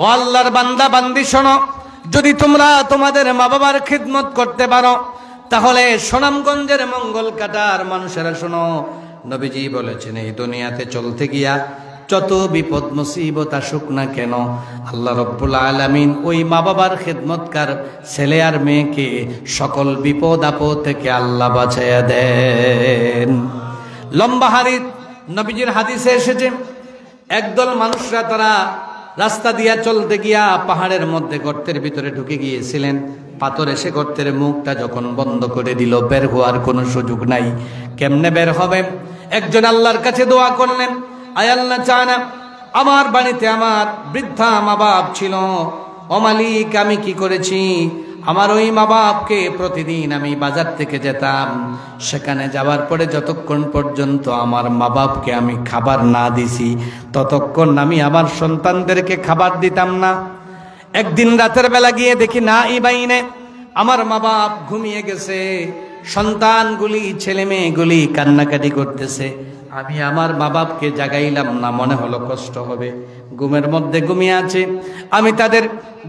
ও আল্লাহর বান্দা বান্দি শোনো, যদি তোমরা তোমাদের মা বাবার খেদমত করতে পারো, তাহলে সুনামগঞ্জের মঙ্গল কাটার মানুষেরা শোনো, নবীজি বলেছেন এই দুনিয়াতে চলতে গিয়া যত বিপদ মুসিবত আসুক না কেন আল্লাহ রাব্বুল আলামিন ওই মা বাবার খেদমতকার ছেলে আর মেয়েকে সকল বিপদ আপদ থেকে আল্লাহ বাঁচাইয়া দেন। লম্বা হাদিস নবীজির হাদিসে এসেছে, একদল মানুষরা তারা রাস্তা দিয়া চলতে গিয়া পাহাড়ের মধ্যে গর্তের ভিতরে ঢুকে গিয়েছিলেন। পাথর এসে গর্তের মুখটা যখন বন্ধ করে দিল, বের হওয়ার কোনো সুযোগ নাই। কেমনে বের হবে? একজন আল্লাহর কাছে দোয়া করলেন, আয় আল্লাহ, চানা আমার বাড়িতে আমার বৃদ্ধা মা বাপ ছিল, ও মালিক আমি কি করেছি, আমার ওই মা বাপকে প্রতিদিন আমি বাজার থেকে যেতাম, সেখানে যাওয়ার পরে যতক্ষণ পর্যন্ত আমার মা বাপকে আমি খাবার না দিছি ততক্ষণ আমি আমার সন্তানদেরকে খাবার দিতাম না। একদিন রাতের বেলা গিয়ে দেখি না ইবাইনে আমার মা বাপ ঘুমিয়ে গেছে, সন্তানগুলি ছেলে মেয়েগুলি কান্নাকাটি করতেছে। আমি আমার মা বাপকে জাগাইলাম না, মনে হলো কষ্ট হবে, ঘুমের মধ্যে ঘুমিয়ে আছে। আমি তাদের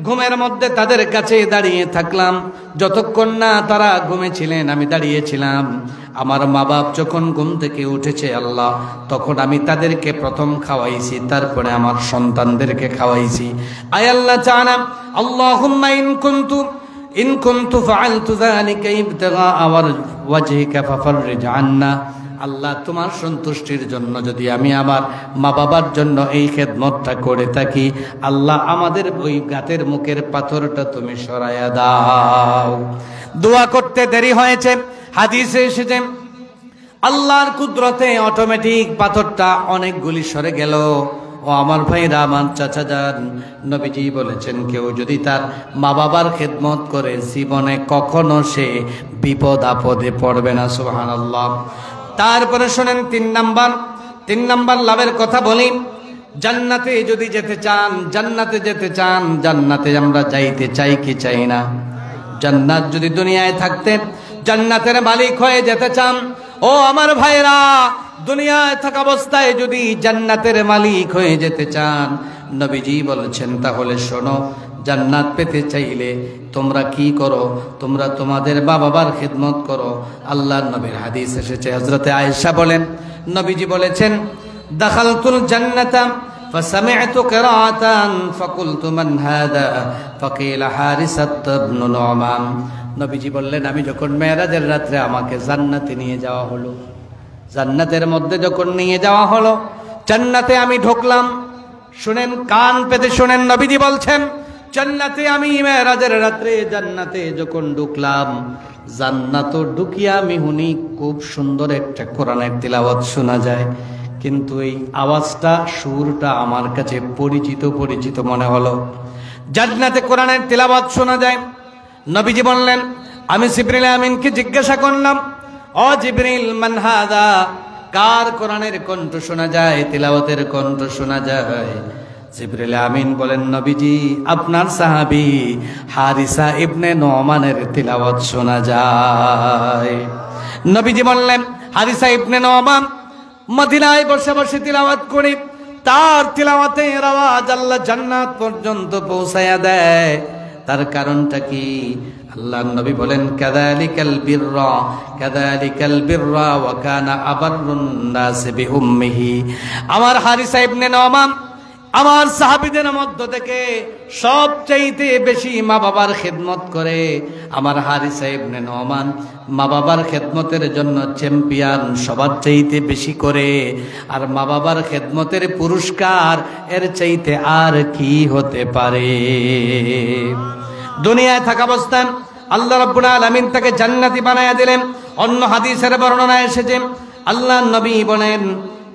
ঘুমের মধ্যে তাদের কাছে দাঁড়িয়ে থাকলাম, যতক্ষণ না তারা ঘুমেছিলেন আমি দাঁড়িয়েছিলাম। আমার মা বাপ যখন ঘুম থেকে উঠেছে আল্লাহ, তখন আমি তাদেরকে প্রথম খাওয়াইছি, তারপরে আমার সন্তানদেরকে খাওয়াইছি। আয় আল্লাহ চানা আল্লাহুম্মা ইন কুনতু ফাআলতু যালিকা ইবতিগা ওয়াজহিকা ফাফররিজ আন্না। আল্লাহ তোমার সন্তুষ্টির জন্য যদি আমি আমার মা বাবার জন্য এই খেদমতটা করে থাকি, আল্লাহ আমাদের ওই গাতের মুখের পাথরটা তুমি সরাইয়া দাও। দোয়া করতে দেরি হয়েছে, হাদিসে এসেছে আল্লাহর কুদরতে অটোমেটিক পাথরটা অনেকগুলি সরে গেল। ও আমার ভাইরা, আমার চাচা যান, নবীজি বলেছেন কেউ যদি তার মা বাবার খেদমত করে জীবনে কখনো সে বিপদ আপদে পড়বে না। সুবহানাল্লাহ। তারপরে শোনেন তিন নাম্বার লাভের কথা বলি। জান্নাতে যদি যেতে চান, জান্নাতে আমরা যাইতে চাই কি চাই না? জান্নাত যদি দুনিয়ায় থাকতে জান্নাতের মালিক হয়ে যেতে চান, ও আমার ভাইরা, দুনিয়ায় থাকা অবস্থায় যদি জান্নাতের মালিক হয়ে যেতে চান, নবীজি বলেছেন তাহলে শোনো, জান্নাত পেতে চাইলে তোমরা কি করো? তোমরা তোমাদের মা বাবার খিদমত করো। আল্লাহর নবীর হাদিস এসেছে, হযরতে আয়েশা বলেন নবীজি বলেছেন, দাখালতুল জান্নাতা ফাসামি'তু কিরাআতান ফাকুলতু মান হাদা ফাকিলা হারিসাত ইবনে নু'মান। নবীজি বললেন আমি যখন মেরাজের রাতে আমাকে জান্নাতে নিয়ে যাওয়া হলো, জান্নাতের মধ্যে যখন নিয়ে যাওয়া হলো, জান্নাতে আমি ঢুকলাম। শুনেন, কান পেতে শুনেন, নবীজি বলছেন জান্নাতে আমি মেরাজের রাতে জান্নাতে যখন ঢুকলাম, জান্নাত ঢুকিয়া আমি শুনি খুব সুন্দর একটা কোরআনের তিলাওয়াত শোনা যায়, কিন্তু এই আওয়াজটা সুরটা আমার কাছে পরিচিত মনে হলো। জান্নাতে কোরআনের তিলাওয়াত শোনা যায়। নবীজি বললেন, আমি জিবরিল আমিনকে জিজ্ঞাসা করলাম, ও জিবরিল মান হাদা, কার কোরআনের কণ্ঠ শোনা যায়, তিলাওয়াতের কণ্ঠ শোনা যায়? জিবরিল আমিন বলেন, নবীজি আপনার সাহাবী হারিসা ইবনে নু'মানের তিলাওয়াত শোনা যায়। নবীজি বললেন, হারিসা ইবনে নু'মান মদিনায় বসে বসে তিলাওয়াত করে, তার তিলাওয়াতের আওয়াজ আল্লাহ জান্নাত পর্যন্ত পৌঁছায়া দেয়। তার কারণটা কি? আল্লাহর নবী বলেন, কাযালিকাল বিররা ওয়া কানা আবাররুন নাস বিউম্মিহি। আমার হারিসা ইবনে নু'মান আমার সাহাবীদের মধ্য থেকে সবচাইতে বেশি মা বাবার খেদমত করে। আমার হারিসা ইবনে নু'মান মা বাবার খেদমতের জন্য চ্যাম্পিয়ন, সবার চাইতে বেশি করে। আর মা বাবার খেদমতের পুরস্কার এর চাইতে আর কি হতে পারে? দুনিয়ায় থাকা অবস্থায় আল্লাহ রাব্বুল আলামিন তাকে জান্নাতি বানায়া দিলেন। অন্য হাদিসের বর্ণনা এসেছে, আল্লাহর নবী বলেন,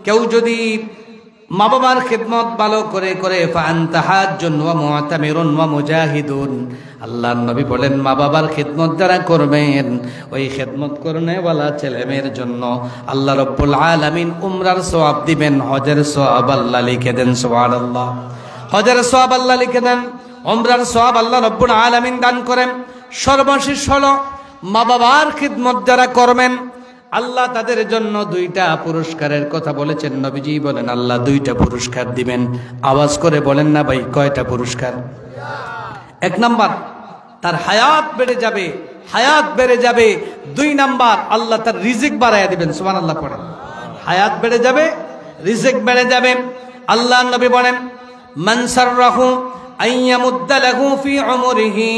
কেউ যদি মা বাবার খিদমত ভালো করে করে ফাআনতা হাজ্জুন ওয়া মুআতামিরুন ওয়া মুজাহিদুন, আল্লাহর নবী বলেন মা বাবার খিদমত যারা করবেন, ওই খিদমত করনেওয়ালা ছেলে মেয়ের জন্য আল্লাহ রাব্বুল আলামিন উমরার সওয়াব দিবেন, হজের সওয়াব আল্লাহ লিখে দেন। সুবহানাল্লাহ। হজের সওয়াব আল্লাহ লিখে দেন, উমরার সওয়াব আল্লাহ রাব্বুল আলামিন দান করেন। সর্বশেষ হলো মা বাবার খিদমত যারা করবেন, আল্লাহ তাদের জন্য দুইটা পুরস্কারের কথা বলেছেন। নবীজি বলেন আল্লাহ দুইটা পুরস্কার দিবেন। আওয়াজ করে বলেন না ভাই, কয়টা পুরস্কার? এক নাম্বার, তার হায়াত বেড়ে যাবে। দুই নাম্বার, আল্লাহ তার রিজিক বাড়াইয়া দিবেন। সুবহানাল্লাহ পড়েন। হায়াত বেড়ে যাবে, রিজিক বেড়ে যাবে। আল্লাহ নবী বলেন, মান সাররাহু আইয়ামুদ্দা লাহু ফি উমরিহি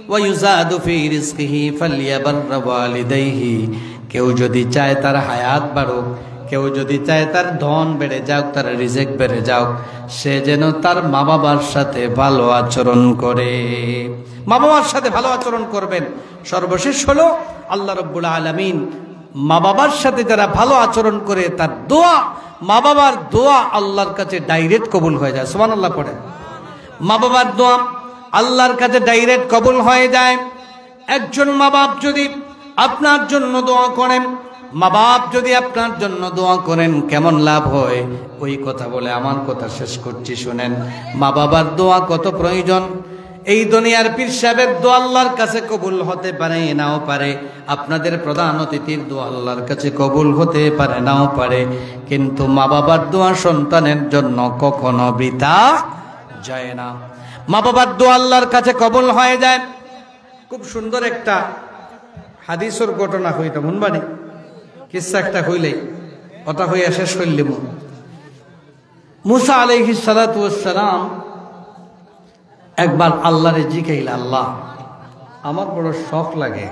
ওয়া ইউযাদু ফি রিজকিহি ফালইয়াবাররা ওয়ালিদাইহি। কেউ যদি চায় তার হায়াত বাড়ুক, কেউ যদি চায় তার ধন বেড়ে যাক, তার রিজিক বেড়ে যাক, সে যেন তার মা বাবার সাথে ভালো আচরণ করে। মা বাবার সাথে ভালো আচরণ করবেন। সর্বশেষ হলো আল্লাহ রাব্বুল আলামিন মা বাবার সাথে যারা ভালো আচরণ করে তার দোয়া, মা বাবার দোয়া আল্লাহর কাছে ডাইরেক্ট কবুল হয়ে যায়। সুবহানাল্লাহ পড়েন। মা বাবার দোয়া আল্লাহর কাছে ডাইরেক্ট কবুল হয়ে যায়। একজন মা বাপ যদি আপনার জন্য দোয়া করেন, মা বাপ যদি আপনার জন্য দোয়া করেন, কেমন লাভ হয় ওই কথা বলে আমার কথা শেষ করছি, শুনেন। মা বাবার দোয়া কত প্রয়োজন। এই দুনিয়ার পীর সাহেবের দোয়া আল্লাহর কাছে কবুল হতে পারে, নাও পারে। আপনাদের প্রধান অতিথির দোয়া আল্লাহর কাছে কবুল হতে পারে, নাও পারে। কিন্তু মা বাবার দোয়া সন্তানের জন্য কখনো বৃথা যায় না। মা বাবার দোয়া আল্লাহর কাছে কবুল হয়ে যায়। খুব সুন্দর একটা হাদিসের ঘটনা হইতো মনবানি, কিসসা একটা হইলে ওটা হইয়া শেষ হইলে মুসা আলাইহিস সালাতু ওয়াস সালাম একবার আল্লাহরে জিজ্ঞাইল, আল্লাহ আমার বড় শখ লাগে,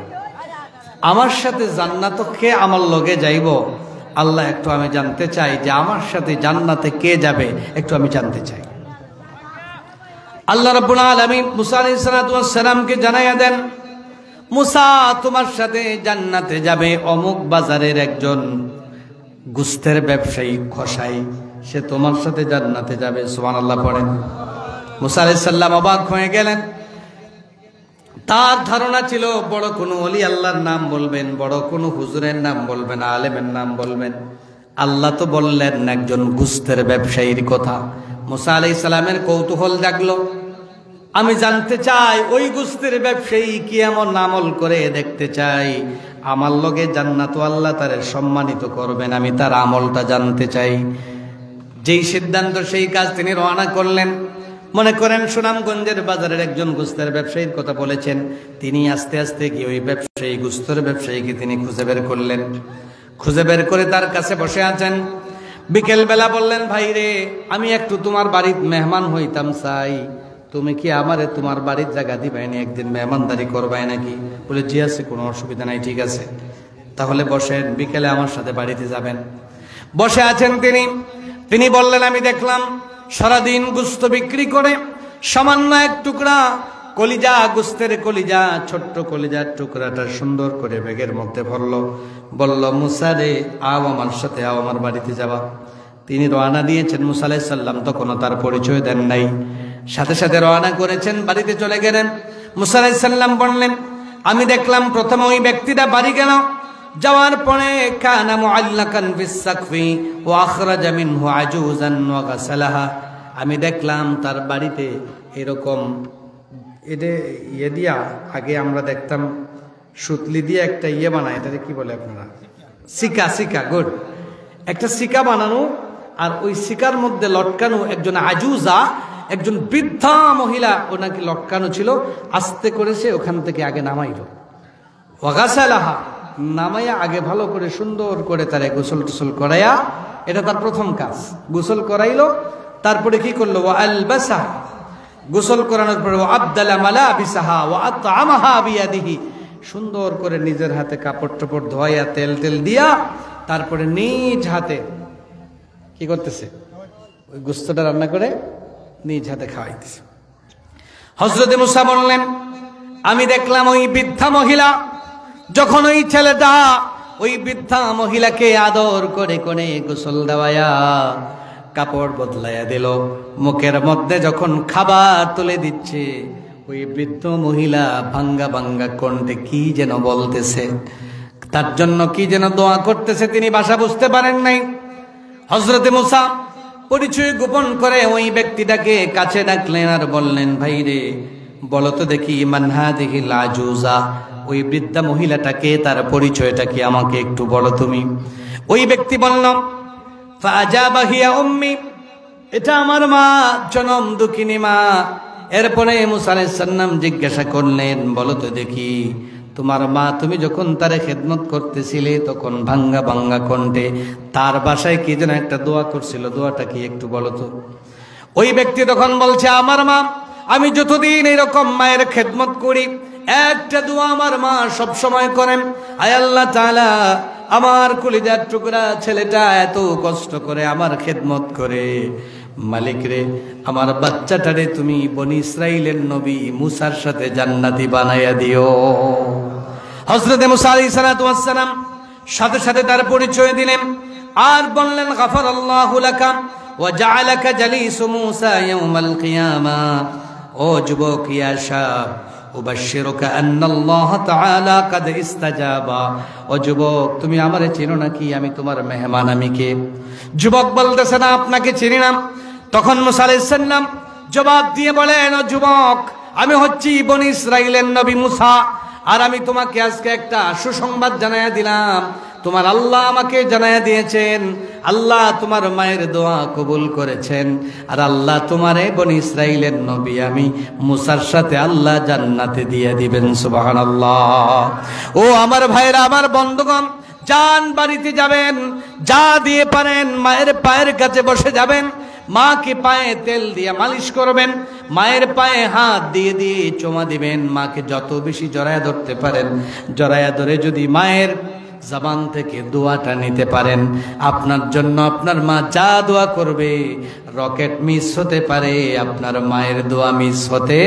আমার সাথে জান্নাত কে আমার লগে যাইব? আল্লাহ একটু আমি জানতে চাই যে আমার সাথে জান্নাতে কে যাবে, একটু আমি জানতে চাই। আল্লাহ রাব্বুল আলামিন মুসা আলাইহিস সালাতু ওয়াস সালামকে জানাইয়া দেন, মুসা তোমার সাথে জান্নাতে যাবে অমুক বাজারের একজন গুস্তের ব্যবসায়ী কসাই, সে তোমার সাথে জান্নাতে যাবে। সুবহানাল্লাহ পড়েন। মুসা আলাইহিস সালাম অবাক হয়ে গেলেন। তার ধারণা ছিল বড় কোনো ওলি আল্লাহর নাম বলবেন, বড় কোনো হুজুরের নাম বলবেন, আলেমের নাম বলবেন। আল্লাহ তো বললেন একজন গুস্তের ব্যবসায়ীর কথা। মুসা আলাইহিস সালামের কৌতূহল জাগলো, আমি জানতে চাই ওই গুস্তের ব্যবসায়ী কি এমন আমল করে, দেখতে চাই আমার লগে জান্নাত আল্লাহ তারে সম্মানিত করবেন, আমি তার আমলটা জানতে চাই। যেই সিদ্ধান্ত সেই কাজ তিনি রওনা করলেন। মনে করেন সুনামগঞ্জের বাজারের একজন গুস্তের ব্যবসায়ীর কথা বলেছেন, তিনি আস্তে আস্তে গিয়ে ওই ব্যবসায়ী গুস্তের ব্যবসায়ীকে তিনি খুঁজে বের করলেন। খুঁজে বের করে তার কাছে বসে আছেন। বিকেল বেলা বললেন, ভাই রে, আমি একটু তোমার বাড়ির মেহমান হইতাম চাই, তুমি কি আমারে তোমার বাড়ির জায়গা দিবাইনি, একদিন মেহমানদারি করবাই নাকি? বলে জি আছে, কোনো অসুবিধা নাই, ঠিক আছে তাহলে বসেন, বিকেলে আমার সাথে বাড়িতে যাবেন। বসে আছেন তিনি বললেন, আমি দেখলাম সারাদিন গোস্ত বিক্রি করে সামান্য এক টুকরা কলিজা, গোস্তের কলিজা, ছোট্ট কলিজার টুকরাটা সুন্দর করে ব্যাগের মধ্যে ভরলো। বলল, মুসা রে, আও আমার সাথে, আও আমার বাড়িতে যাবা। তিনি রওনা দিয়েছেন। মুসা আলাইহিস সালাম তখনও তার পরিচয় দেন নাই, সাথে সাথে রওনা করেছেন, বাড়িতে চলে গেলেন। মুসা আলাইহিস সালাম বললেন, আমি দেখলাম প্রথমে ওই ব্যক্তিটা বাড়ি গেল, যাওয়ার পরে কানা মুআল্লাকান ফিস সাকফি ওয়া আখরাজা মিনহু আজুজান ওয়া গাসালাহা। আমি দেখলাম তার বাড়িতে এরকম ইয়ে দিয়া, আগে আমরা দেখতাম সুতলি দিয়ে একটা ইয়ে বানায়, এটাকে কি বলে আপনারা? সিকা। গুড। একটা সিকা বানানো, আর ওই সিকার মধ্যে লটকানো একজন আজুজা, একজন বৃদ্ধা মহিলা ওনাকে লটকানো ছিল। আস্তে করে সে ওখান থেকে আগে নামাইল, ওয়াগাসালাহা, নামাইয়া আগে ভালো করে সুন্দর করে তারে গোসল টোসল করাইয়া, এটা তার প্রথম কাজ, গোসল করাইলো। তারপরে কি করলো? ওয়া আলবাসা, গোসল করানোর পরে আবদালা মালাবিসাহা ওয়া আতআমাহা বিয়াদিহি, সুন্দর করে নিজের হাতে কাপড় টাপড় ধোয়া তেল দিয়া তারপরে নিজ হাতে কি করতেছে? ওই গোস্তটা রান্না করে নিজ হাতে খাওয়াইতেছে। হযরত মুসা বললেন, আমি দেখলাম ওই বৃদ্ধা মহিলা যখন ওই ছেলেটা ওই বৃদ্ধা মহিলাকে আদর করে কোণে গোসল দেওয়ায়া কাপড় বদলাইয়া দিল, মুখের মধ্যে যখন খাবার তুলে দিচ্ছে, ওই বৃদ্ধ মহিলা ভাঙ্গা ভাঙ্গা কণ্ঠে কি যেন বলতেছে, তার জন্য কি যেন দোয়া করতেছে, তিনি ভাষা বুঝতে পারেন নাই। হযরত মুসা পরিচয় গোপন করে ওই ব্যক্তিটাকে কাছে ডাকলেন আর বললেন, ভাই রে, বলো তো দেখি মান হাদিহিল আজুজা, ওই বৃদ্ধা মহিলাটাকে, তার পরিচয়টা কি, আমাকে একটু বলো তুমি। ওই ব্যক্তি বলল, ফাজাবা হিয়া উম্মি, এটা আমার মা, জনম দুঃখিনী মা। এরপরে মুসা আলাইহিস সালাম জিজ্ঞাসা করলেন, বলো তো দেখি তোমার মা তুমি যখন তারে খেদমত করতেছিলে তখন ভাঙ্গা ভাঙ্গা কণ্ঠে তার বাসায় কি যেন একটা দোয়া করছিল, দোয়াটা কি একটু বলো তো। ওই ব্যক্তি তখন বলছে, আমার মা, আমি যতদিন এরকম মায়ের খেদমত করি একটা দোয়া আমার মা সব সময় করেন, আয় আল্লাহ তাআলা আমার কলিজার টুকরা ছেলেটা এত কষ্ট করে আমার খেদমত করে, মালিক রে আমার বাচ্চাটারে তুমি বনি ইসরাইলের নবী মুসার সাথে জান্নাতি বানাইয়া দিও। হযরত মুসা আলাইহিস সালাতু ওয়াস সালাম সাথে সাথে তার পরিচয় দিলেন আর বললেন, গাফারাল্লাহু লাকা ওয়া জাআলাকা জালিসু মুসা ইয়াউমাল কিয়ামা। ও যুবক, ইয়া শাব উবাশশিরুকা আন্নাল্লাহ তাআলা কাদ ইস্তাজাবা। ও যুবক, তুমি আমারে চেনো নাকি? আমি তোমার মেহমান। আমি কে? যুবক বলতেছে, না আপনাকে চিনি না। তখন মুসা আলাইহিস সালাম জবাব দিয়ে বলেন, ও যুবক, আমি হচ্ছি বনি ইসরাইলের নবী মুসা, আর আমি তোমাকে আজকে একটা সুসংবাদ জানাইয়া দিলাম। তোমার আল্লাহ আমাকে জানাইয়া দিয়েছেন, আল্লাহ তোমার মায়ের দোয়া কবুল করেছেন, আর আল্লাহ তোমারে বনি ইসরাইলের নবী আমি মুসার সাথে আল্লাহ জান্নাতে দিয়ে দিবেন। সুবহানাল্লাহ। ও আমার ভাইরা, আমার বন্ধুগণ, যান বাড়িতে যাবেন, যা দিয়ে পারেন মায়ের পায়ের কাছে বসে যাবেন, মাকে পায়ে তেল দিয়ে মালিশ করবেন, মায়ের পায়ে হাত দিয়ে দিয়ে চুমা দিবেন। মাকে যত বেশি জড়ায়া ধরতে পারেন, জড়ায়া ধরে যদি মায়ের জবান থেকে দোয়াটা নিতে পারেন, আপনার জন্য আপনার মা যা দোয়া করবে রকেট মিস হতে পারে, আপনার মায়ের দোয়া মিস হতে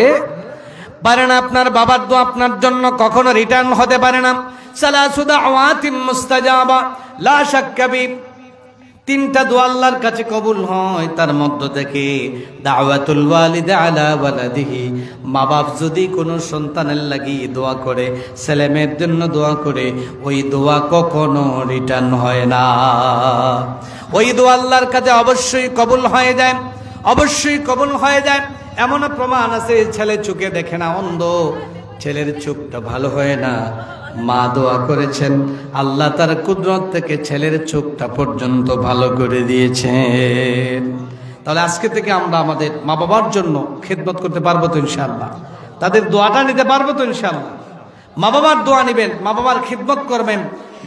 পারে না। আপনার বাবার দোয়া আপনার জন্য কখনো রিটার্ন হতে পারে না। সালাসু দাওয়াতিন মুস্তাজাবা লা শাক্কা ফি, তিনটা দোয়া আল্লাহর কাছে কবুল হয়, তার মধ্য থেকে দাওয়াতুল ওয়ালিদি আলা ওয়ালাদিহি, মা বাপ যদি কোনো সন্তানের লাগি দোয়া করে, ছেলে মেয়ের জন্য দোয়া করে, ওই দোয়া কখনো রিটার্ন হয় না। ওই দোয়া আল্লাহর কাছে অবশ্যই কবুল হয়ে যায়, অবশ্যই কবুল হয়ে যায়। এমনও প্রমাণ আছে, ছেলে চোখে দেখে না, অন্ধ, ছেলের চোখটা ভালো হয় না, মা দোয়া করেছেন, আল্লাহ তার কুদরত থেকে ছেলের চোখটা পর্যন্ত ভালো করে দিয়েছেন। তাহলে আজকে থেকে আমরা আমাদের মা বাবার জন্য খেদমত করতে পারবো তো ইনশাআল্লাহ? তাদের দোয়াটা নিতে পারবো তো ইনশাআল্লাহ? মা বাবার দোয়া নেবেন, মা বাবার খিদমত করবেন।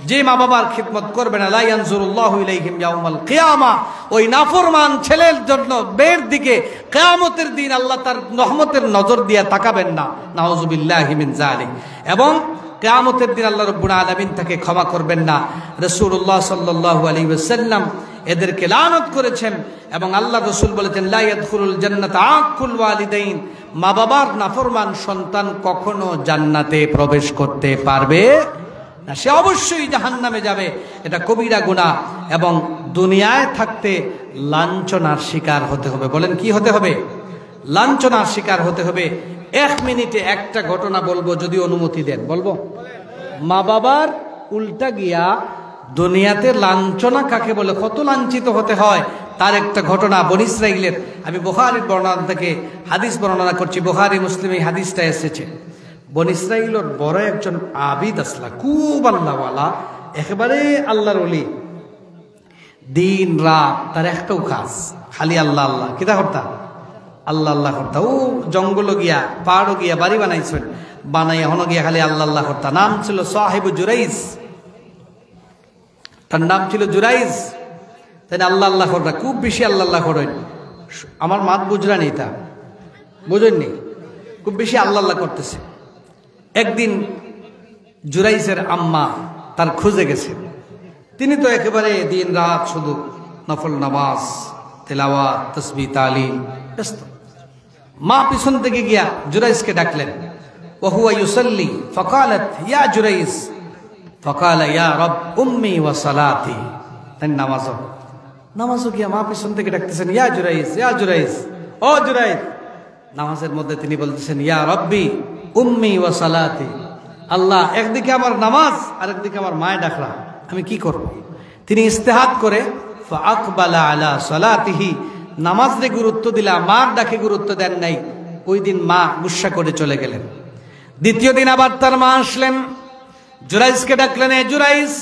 যে মা বাবার খিদমত করবে না, লা ইয়ানজুরুল্লাহু ইলাইহিম ইয়াউমাল কিয়ামা, ওই নাফরমান ছেলের জন্য মেয়ের দিকে কিয়ামতের দিন আল্লাহ তার রহমতের নজর দিয়ে তাকাবেন না। নাউযুবিল্লাহি মিন যালিক। এবং কিয়ামতের দিন আল্লাহ রাব্বুল আলামিন তাকে ক্ষমা করবেন না। রাসূলুল্লাহ সাল্লাল্লাহু আলাইহি ওয়াসাল্লাম এদেরকে লানত করেছেন, এবং আল্লাহ রাসূল বলেছেন, লা ইয়াদখুলুল জান্নাতা আকুল ওয়ালিদাইন, মা বাবার নাফরমান সন্তান কখনো জান্নাতে প্রবেশ করতে পারবে না, সে অবশ্যই জাহান্নামে যাবে। এটা কবিরা গুনাহ, এবং দুনিয়ায় থাকতে লাঞ্ছনার শিকার হতে হবে। বলেন কি হতে হবে? লাঞ্ছনার শিকার হতে হবে। 1 মিনিটে একটা ঘটনা বলবো, যদি অনুমতি দেন বলবো। মা বাবার উল্টা গিয়া দুনিয়াতে লাঞ্ছনা কাকে বলে, কত লাঞ্ছিত হতে হয়, তার একটা ঘটনা বনী ইসরাইলের। আমি বুখারীর বর্ণনা থেকে হাদিস বর্ণনা করছি, বুখারী মুসলিম এই হাদিসটা এসেছে। বনী ইসরাইলের বড় একজন আবিদ আসলা, খুব আল্লাহওয়ালা, একেবারে আল্লাহর ওলি। দিন রাত তার একটাও কাজ, খালি আল্লাহ আল্লাহ। কিতা করতা? আল্লাহ আল্লাহ করতা। ও জঙ্গল গিয়া, পাহাড়ও গিয়া বাড়ি বানাইছেন, বানাই এখনো গিয়া খালি আল্লাহ আল্লাহ করতা। নাম ছিল সাহিবু জুরাইজ, তার নাম ছিল জুরাইজ। তাই আল্লাহ আল্লাহ করতা, খুব বেশি আল্লাহ আল্লাহ করেন। আমার মাত বুঝরা নেই, তা বুঝেননি, খুব বেশি আল্লাহ আল্লাহ করতেছে। একদিন জুরাইজের আম্মা তার খুঁজে গেছে। তিনি তো একেবারে দিন রাত শুধু নফল নামাজ, তেলাওয়াত, তাসবিহ, তালিম ব্যস্ত। মা পিছন থেকে গিয়া জুরাইজকে ডাকলেন, ওয়া হুয়া ইউসাল্লি ফাকালাত ইয়া জুরাইজ, ফাকালা ইয়া রব উম্মি ওয়া সালাতি। তাই নামাজও গিয়া মা পিছন থেকে ডাকতেছেন, ইয়া জুরাইজ, ইয়া জুরাইজ, ও জুরাইজ। নামাজের মধ্যে তিনি বলতেছেন, ইয়া রব্বি উম্মি ওয়া সালাতি, আল্লাহ একদিকে আমার নামাজ আর একদিকে আমার মায় ডাকলা, আমি কি করব? তিনি ইস্তেহাদ করে ফাআকবালা আলা সালাতিহি, নামাজে গুরুত্ব দিলা, মার ডাকে গুরুত্ব দেন নাই। ওই দিন মা গুসা করে চলে গেলেন। দ্বিতীয় দিন আবার তার মা আসলেন, জুরাইজকে ডাকলেন, এ জুরাইজ।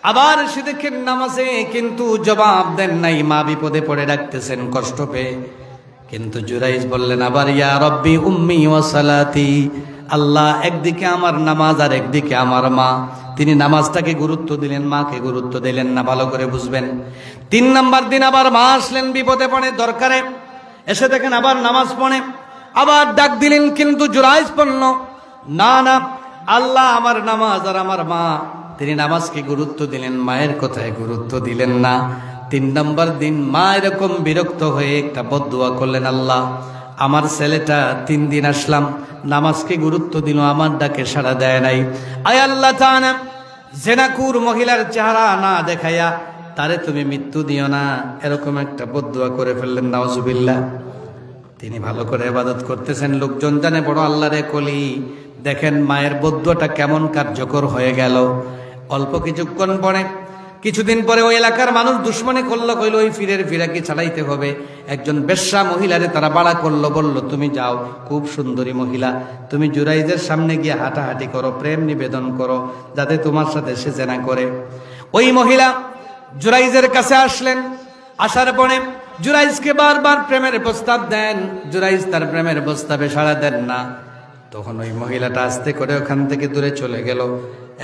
আবার এসে দেখেন নামাজে, কিন্তু জবাব দেন নাই। মা বিপদে পড়ে ডাকতেছেন কষ্ট পেয়ে, কিন্তু জুরাইজ বললেন আবার, ইয়া রব্বি উম্মি ওয়া সালাতি, আল্লাহ একদিকে আমার নামাজ আর একদিকে আমার মা। তিনি নামাজটাকে গুরুত্ব দিলেন, মাকে গুরুত্ব দিলেন না, ভালো করে বুঝবেন। 3 নাম্বার দিন আবার মা আসলেন বিপদে পড়ে, দরকারে এসে দেখেন আবার নামাজ পড়ে, আবার ডাক দিলেন, কিন্তু জুরাইজ পড়ল না, না আল্লাহ আমার নামাজ আর আমার মা। তিনি নামাজকে গুরুত্ব দিলেন, মায়ের কথায় গুরুত্ব দিলেন না। 3 নাম্বার দিন মা এরকম বিরক্ত হয়ে একটা বদদুয়া করলেন, আল্লাহ আমার ছেলেটা 3 দিন আসলাম, নামাজকে গুরুত্ব দিল, আমার ডাকে সাড়া দেয় নাই। আয় আল্লাহ তাআলা, জেনাকুর মহিলার চেহারা না দেখাইয়া তারে তুমি মৃত্যু দিও না, এরকম একটা বদদুয়া করে ফেললেন, নাউজুবিল্লাহ। তিনি ভালো করে ইবাদত করতেছেন, লোকজন জানে বড় আল্লাহরে কলি। দেখেন মায়ের বদদুয়াটা কেমন কার্যকর হয়ে গেল। অল্প কিছুক্ষণ পরে, কিছুদিন পরে ওই এলাকার মানুষ দুশ্মনী করলো, কইল ওই ফিরাকি ছাড়াইতে হবে। একজন বেশ্যা মহিলারে তারা বাড়া করলো, বলল তুমি যাও, খুব সুন্দরী মহিলা, তুমি জুরাইজের সামনে গিয়ে হাঁটাহাঁটি করো, প্রেম নিবেদন করো, যাতে তোমার সাথে সে জেনা করে। ওই মহিলা জুরাইজের কাছে আসলেন, আসার পরে জুরাইজকে বারবার প্রেমের প্রস্তাব দেন, জুরাইজ তার প্রেমের প্রস্তাবে সাড়া দেন না। তখন ওই মহিলাটা আস্তে করে ওখান থেকে দূরে চলে গেল।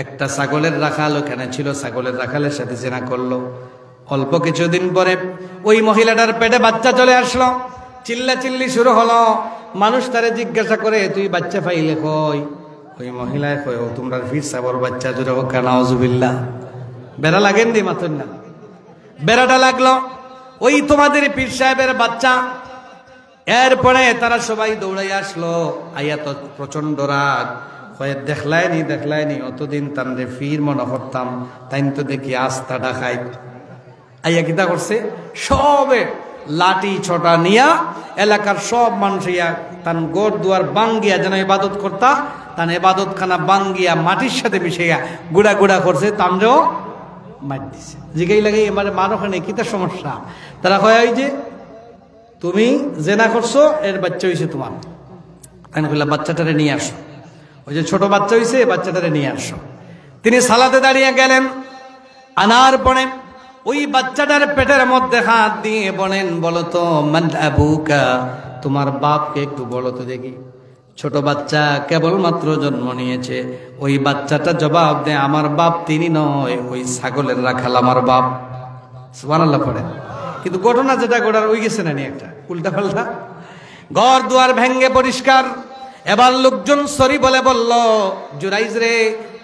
একটা ছাগলের রাখাল ওখানে ছিল, ছাগলের রাখালের সাথে জেনা করলো। অল্প কিছুদিন পরে ওই মহিলাটার পেটে বাচ্চা চলে আসলো, চিল্লাচিল্লি শুরু হলো। মানুষ তারে জিজ্ঞাসা করে, তুই বাচ্চা পাইলে কই? ওই মহিলায় কয়, ও তোমরা ফির সাবর বাচ্চা জুড়ে হোক, নাউজুবিল্লাহ। বেড়া লাগেন দি মাথুন না, বেড়াটা লাগলো, ওই তোমাদের পীর সাহেবের বাচ্চা। এরপরে তারা সবাই দৌড়াই আসলো, আইয়া তো প্রচন্ড রাগ, দেখলাইনি অতদিন তানরে ফির মনে করতাম, তাই তো দেখি আস্থা ডাকাই। আইয়া কিতা করছে, সবে লাঠি ছোটা নিয়া এলাকার সব মানুষ ইয়া তান গোর দুয়ার বাঙ্গিয়া যেন ইবাদত করতা, তান ইবাদত খানা বাঙ্গিয়া মাটির সাথে মিশাইয়া গুড়া গুড়া করছে, তানরেও মার দিছে। জিগাই লাগে এবারে মার ওখানে কিতা সমস্যা? তারা কয়, ওই যে তুমি জেনা করছো, এর বাচ্চা হয়েছে তোমার, তাই না? বাচ্চাটারে নিয়ে আসো, ওই যে ছোট বাচ্চা হয়েছে, বাচ্চাটারে নিয়ে আসো। তিনি সালাতে দাঁড়িয়ে গেলেন, আনার পরে ওই বাচ্চাটার পেটের মধ্যে হাত দিয়ে বলেন, বলো তো মান আবুকা, তোমার বাপকে একটু বলো তো দেখি। ছোট বাচ্চা কেবলমাত্র জন্ম নিয়েছে, ওই বাচ্চাটা জবাব দেয়, আমার বাপ তিনি নয়, ওই ছাগলের রাখাল আমার বাপ। সুবহানাল্লাহ পড়ে। কিন্তু ঘটনা যেটা ঘটার ওই গেছে না, একটা উল্টা পাল্টা। ঘর দুয়ার ভেঙ্গে পরিষ্কার। এবার লোকজন সরি বলে বলল, জুরাইজ রে,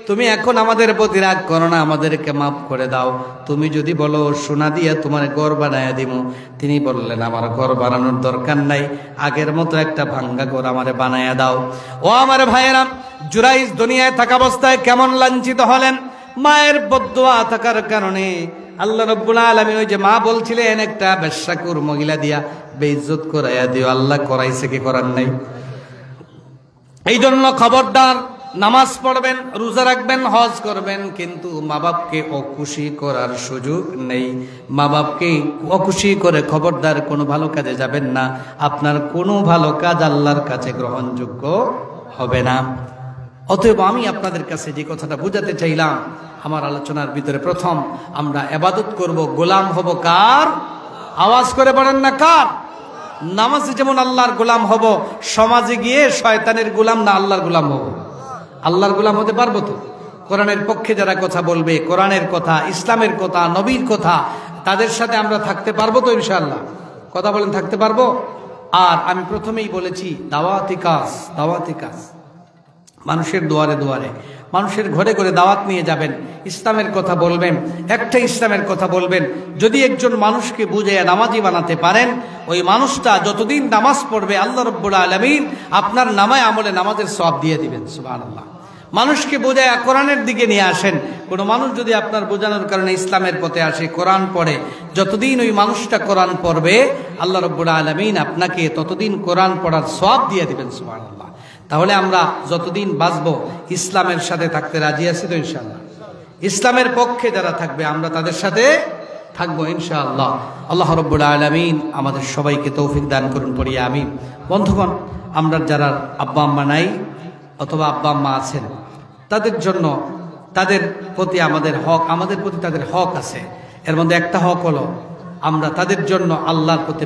তুমি এখন আমাদের প্রতি রাগ করো না, আমাদেরকে মাফ করে দাও। তুমি যদি বলো সোনা দিয়ে তোমার ঘর বানায় দিব। তিনি বললেন, আমার ঘর বানানোর দরকার নাই, আগের মতো একটা ভাঙ্গা ঘর আমারে বানায়া দাও। ও আমার ভাইয়েরা, জুরাইজ দুনিয়ায় থাকা অবস্থায় কেমন লাঞ্ছিত হলেন, মায়ের বদদুয়া থাকার কারণে। আল্লাহ রাব্বুল আলামিন ওই যে মা বলছিলেন, একটা বেশ্যাকুর মহিলা দিয়া বেইজ্জত করাইয়া দিও, আল্লাহ করাইছে কি করার নাই? এই জন্য খবরদার, নামাজ পড়বেন, রোজা রাখবেন, হজ করবেন, কিন্তু মা বাপকে অখুশি করার সুযোগ নেই। মা বাপকে অখুশি করে খবরদার কোনো ভালো কাজে যাবেন না। আপনার কোনো ভালো কাজ আল্লাহর কাছে গ্রহণযোগ্য হবে না। অতএব আমি আপনাদের কাছে যে কথাটা বুঝাতে চাইলাম আমার আলোচনার ভিতরে, প্রথম আমরা ইবাদত করব, গোলাম হব কার? আওয়াজ করে বলেন না, কার? নামাজে যেমন আল্লাহর গোলাম হব, সমাজে গিয়ে শয়তানের গোলাম না, আল্লাহর গোলাম হব। আল্লাহর গোলাম হতে পারবো তো? কোরআনের পক্ষে যারা কথা বলবে, কোরআনের কথা, ইসলামের কথা, নবীর কথা, তাদের সাথে আমরা থাকতে পারবো তো ইনশাআল্লাহ? কথা বলেন, থাকতে পারবো? আর আমি প্রথমেই বলেছি, দাওয়াতি কাজ, মানুষের দুয়ারে দুয়ারে, মানুষের ঘরে ঘরে দাওয়াত নিয়ে যাবেন, ইসলামের কথা বলবেন, একটা ইসলামের কথা বলবেন। যদি একজন মানুষকে বুঝে নামাজি বানাতে পারেন, ওই মানুষটা যতদিন নামাজ পড়বে আল্লাহ রাব্বুল আলামিন আপনার নামায় আমলে নামাজের সওয়াব দিয়ে দিবেন। সুবহানাল্লাহ। মানুষকে বোঝায় কোরআনের দিকে নিয়ে আসেন। কোনো মানুষ যদি আপনার বোঝানোর কারণে ইসলামের পথে আসে, কোরআন পড়ে, যতদিন ওই মানুষটা কোরআন পড়বে আল্লাহ রাব্বুল আলামিন আপনাকে ততদিন কোরআন পড়ার সওয়াব দিয়ে দিবেন। সুবহানাল্লাহ। তাহলে আমরা যতদিন বাঁচবো ইসলামের সাথে থাকতে রাজি আছি তো ইনশাআল্লাহ? ইসলামের পক্ষে যারা থাকবে আমরা তাদের সাথে থাকবো ইনশাআল্লাহ। আল্লাহ রাব্বুল আলামিন আমাদের সবাইকে তৌফিক দান করুন, পড়ি আমিন। বন্ধুগণ, আমরা যারা আব্বা আম্মা নাই অথবা আব্বা আম্মা আছেন, তাদের জন্য, তাদের প্রতি আমাদের হক, আমাদের প্রতি তাদের হক আছে। এর মধ্যে একটা হক হলো আমরা তাদের জন্য আল্লাহর প্রতি